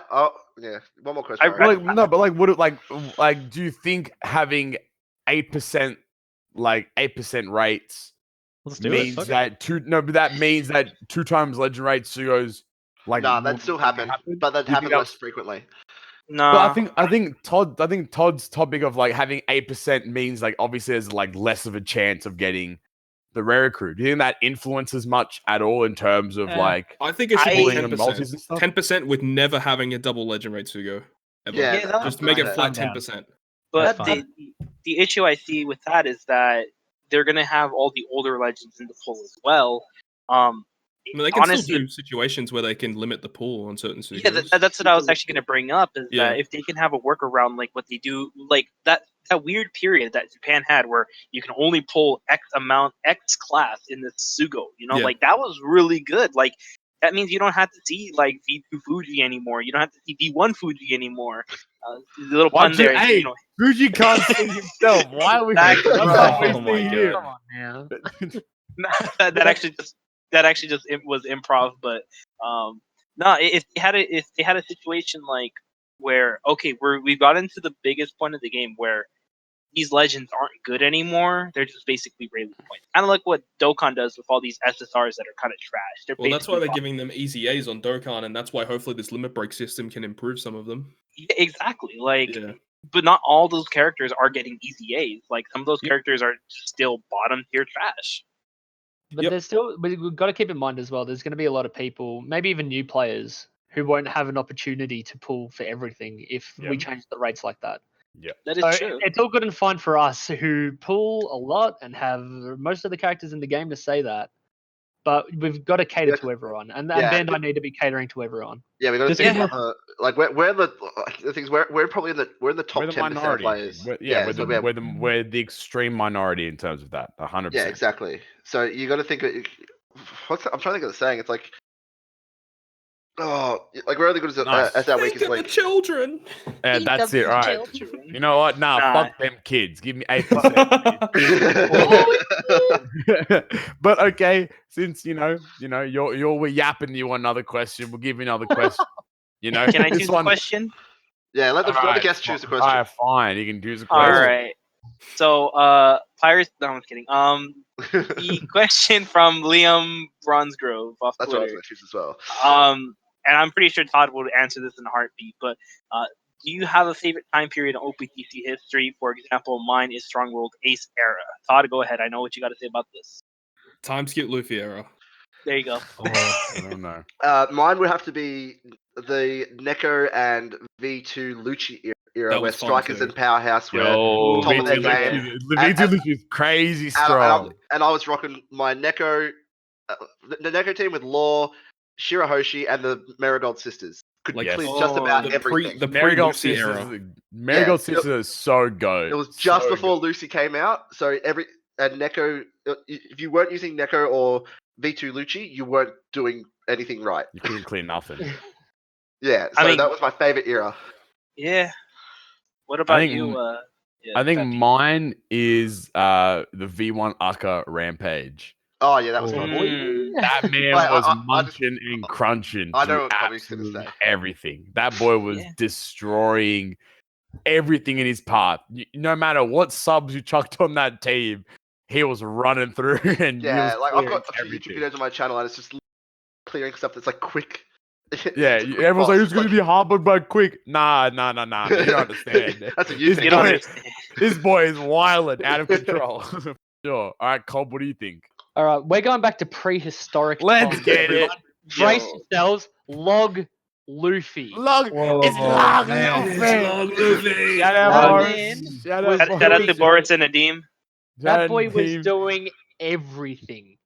one more question. Do you think having 8% 8% rates means that that means that 2 times legend rates Sugo's that still happen, but that happen less frequently. No, but I think Todd's topic of having 8% means obviously there's less of a chance of getting the rare crew. Do you think that influences much at all in terms of I think it should be 10%. 10% with never having a double legend rate Sugo. Ever. Yeah, just make it flat 10%. But the issue I see with that is that they're gonna have all the older legends in the pool as well. I mean, they can still do situations where they can limit the pool on certain Sugos. Yeah, that's what I was actually going to bring up. Is that if they can have a workaround like what they do, like that weird period that Japan had where you can only pull X class in the Sugo. That was really good. Like that means you don't have to see V2 Fuji anymore. You don't have to see V1 Fuji anymore. The little pun there. Hey, Fuji can't see himself. Why are we? Oh my God. Come on, man. That actually just was improv, but no. If they had a situation where we've got into the biggest point of the game where these legends aren't good anymore, they're just basically railing points. Kind of like what Dokkan does with all these SSRs that are kind of trash. Well, that's why they're giving them easy A's on Dokkan, and that's why hopefully this limit break system can improve some of them. Yeah, exactly. But not all those characters are getting easy A's. Some of those characters are still bottom tier trash. But we've got to keep in mind as well, there's going to be a lot of people, maybe even new players, who won't have an opportunity to pull for everything if we change the rates like that. Yeah, that is true. It's all good and fine for us who pull a lot and have most of the characters in the game to say that. But we've got to cater to everyone, and Bandai need to be catering to everyone. Yeah, we got to think we're the things we're probably in the top 10% of players. We're the extreme minority in terms of that. 100%. Yeah, exactly. So you got to think. I'm trying to think of the saying. It's we're only good as our weakest link. The children. That's it, right? Children. You know what? Fuck them kids. Give me 8%. But okay, since we're yapping you another question, we'll give you another question. Can I choose a question? Yeah, let the guest choose the question. Alright, fine. You can choose a question. All right. So, Pirates. No, I'm kidding. The question from Liam Bronzegrove off That's what I was Twitter. going to choose as well. And I'm pretty sure Todd would answer this in a heartbeat. But do you have a favorite time period in OPTC history? For example, mine is Strong World Ace era. Todd, go ahead. I know what you got to say about this. Time skip Luffy era. There you go. I don't know. Mine would have to be the Neko and V2 Lucci era, where Strikers and Powerhouse were top of their game. The V2 Lucci is crazy strong. And I was rocking my Neko, the Neko team with Law, Shirahoshi, and the Marigold Sisters. Could clear just about everything. The Marigold Sisters. Marigold Sisters are so good. It was just before Lucy came out, so Neko. If you weren't using Neko or V2 Lucci, you weren't doing anything right. You couldn't clear nothing. Yeah, so that was my favorite era. Yeah. What about you? I think mine is the V1 Akka Rampage. Oh yeah, that was fun. That man was munching and crunching. I know what Tommy's gonna say. Everything. That boy was destroying everything in his path. No matter what subs you chucked on that team, he was running through. And I've got a few YouTube videos on my channel, and it's just clearing stuff that's like quick. Yeah, everyone's like, "It's gonna be hard by quick." Nah. You don't understand. That's what you think. This boy is wild, out of control. Sure. All right, Cobb, what do you think? All right, we're going back to prehistoric. Let's get it. Brace yourselves. Log Luffy. It's Log Luffy. Shout out to Boris and Nadim. That boy was doing everything.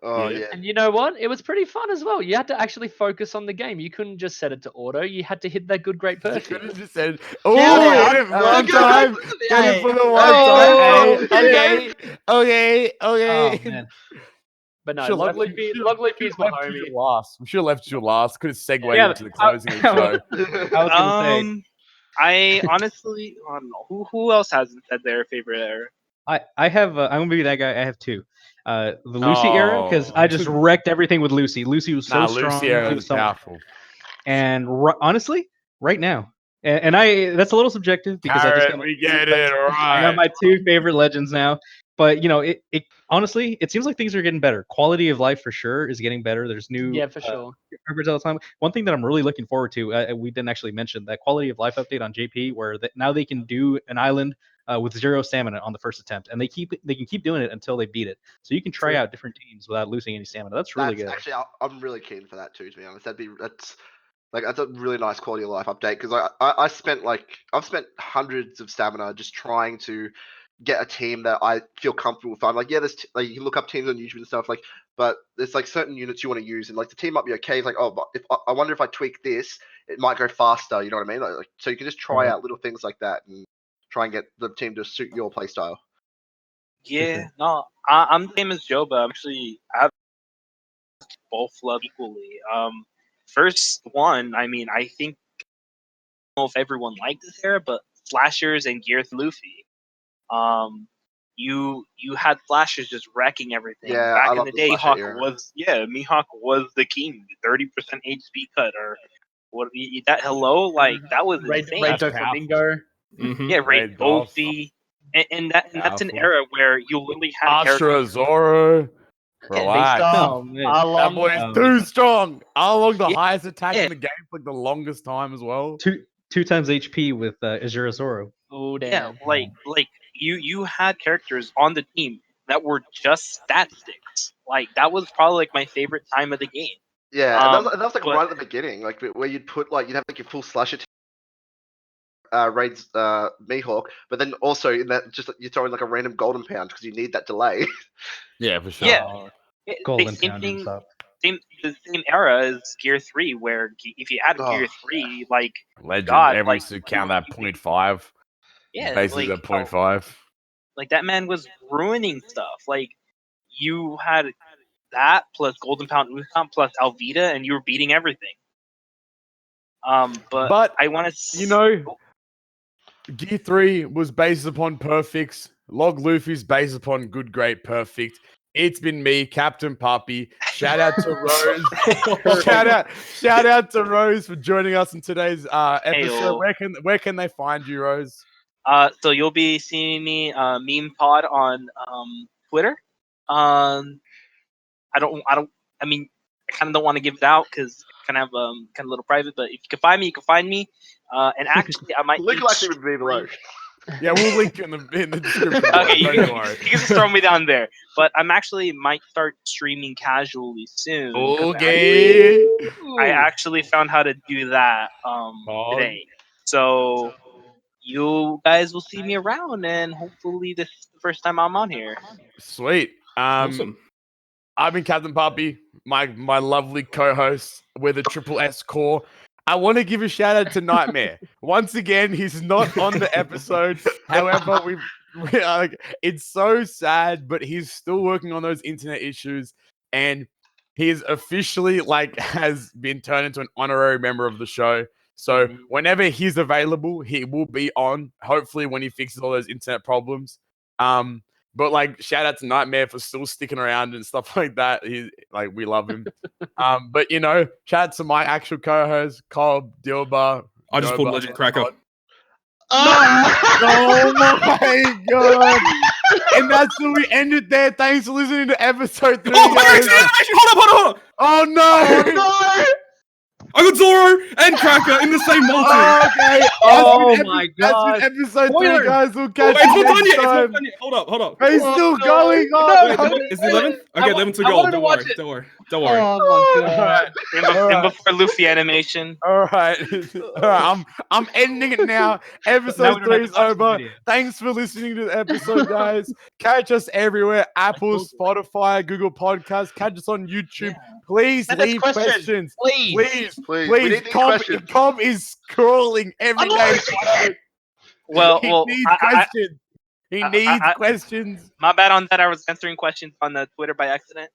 Oh yeah. And you know what? It was pretty fun as well. You had to actually focus on the game. You couldn't just set it to auto. You had to hit that good, great, perfect. You could have just said, "Oh, hit it one time. Get it for the one time." Okay. Oh, man. But no, Log Luffy is my homie. We should have left you last. Could have segued into the closing of the show. I was gonna say. I honestly, I don't know who else hasn't said their favorite era. I have. I'm gonna be that guy. I have two. The Lucy era, because I just wrecked everything with Lucy. Lucy was so strong. Lucy era was powerful. And honestly, right now, and that's a little subjective because I just got I got my two favorite legends now. But it honestly, it seems like things are getting better. Quality of life for sure is getting better. There's new for sure all the time. One thing that I'm really looking forward to, we didn't actually mention that quality of life update on JP, where now they can do an island with 0 stamina on the first attempt, and they can keep doing it until they beat it. So you can try out different teams without losing any stamina. That's really good. Actually, I'm really keen for that too. To be honest, that's a really nice quality of life update because I've spent hundreds of stamina just trying to get a team that I feel comfortable with. I'm like, there's you can look up teams on YouTube and stuff but there's certain units you want to use, and the team might be okay. It's but if I wonder if I tweak this, it might go faster. You know what I mean? So you can just try out little things like that and try and get the team to suit your playstyle. Yeah, no, I'm the same as Joe, but I have both love equally. First one, I think I don't know if everyone liked this era, but Slashers and Gear Luffy. You had Slashers just wrecking everything. Yeah, back in the day, Mihawk was the king. 30% HP cut or what? That that was insane. Raid Flamingo. Yeah, Raid Goldie. And that's an era where you literally had Astra Zoro. Relax. That boy is too strong. Arlong, the highest attack in the game for the longest time as well. Two times HP with Azura Zoro. Oh damn. Yeah, you had characters on the team that were just stat sticks. That was probably my favorite time of the game. Yeah, and that was right at the beginning, where you'd put you'd have your full slasher team. Raids Mihawk, but then also in that you're throwing a random golden pound because you need that delay. Yeah, for sure. Yeah, golden pound and stuff. The same era as Gear 3, where if you add Gear 3, Legend, God, everyone used to count that 0.5. Yeah, basically that 0.5. That man was ruining stuff. You had that plus Golden Pound Usopp plus Alvida, and you were beating everything. But I want to, Gear 3 was based upon perfects. Log Luffy's based upon good, great, perfect. It's been me, Captain Puppy. Shout out to Rose. shout out to Rose for joining us in today's episode. Where can they find you, Rose? So you'll be seeing me meme pod on Twitter. I mean, I kind of don't want to give it out because I kind of have kind of a little private. But if you can find me, you can find me. And actually, I might. Link will actually be below. Yeah, we'll link in the description. Okay, you can just throw me down there. But I'm actually might start streaming casually soon. Okay. I actually found how to do that today. So you guys will see me around, and hopefully this is the first time I'm on here. Sweet. Awesome. I've been Captain Puppy, my lovely co-host with a triple S core. I want to give a shout out to Nightmare. Once again, he's not on the episode. However, we like, it's so sad, but he's still working on those internet issues, and he is officially has been turned into an honorary member of the show. So whenever he's available, he will be on. Hopefully, when he fixes all those internet problems. But shout out to Nightmare for still sticking around and stuff like that. We love him. But shout out to my actual co-host, Cobb Dilba. I just pulled Legend Cracker. Oh my god! And that's where we end it there. Thanks for listening to episode 3. Oh, hold up! Oh no! I got Zoro and Cracker in the same multi. Okay. My god! That's been episode 3, guys. We'll catch It's you not next done time. yet. Hold up. He's still going Wait, is it 11? Okay, 11 to go. Don't worry. Oh my god! And before Luffy animation. All right. I'm ending it now. Episode 3 is over. Thanks for listening to the episode, guys. Catch us everywhere: Apple, Spotify, Google Podcasts. Catch us on YouTube. Please leave questions. Please. We need these questions. Cobb is scrolling every day. Well, he needs questions. He needs questions. My bad on that. I was answering questions on the Twitter by accident.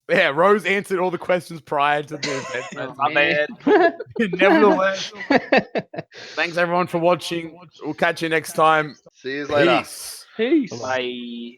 Yeah, Rose answered all the questions prior to the event. My bad. Nevertheless, thanks everyone for watching. We'll catch you next time. See you later. Peace. Peace. Bye.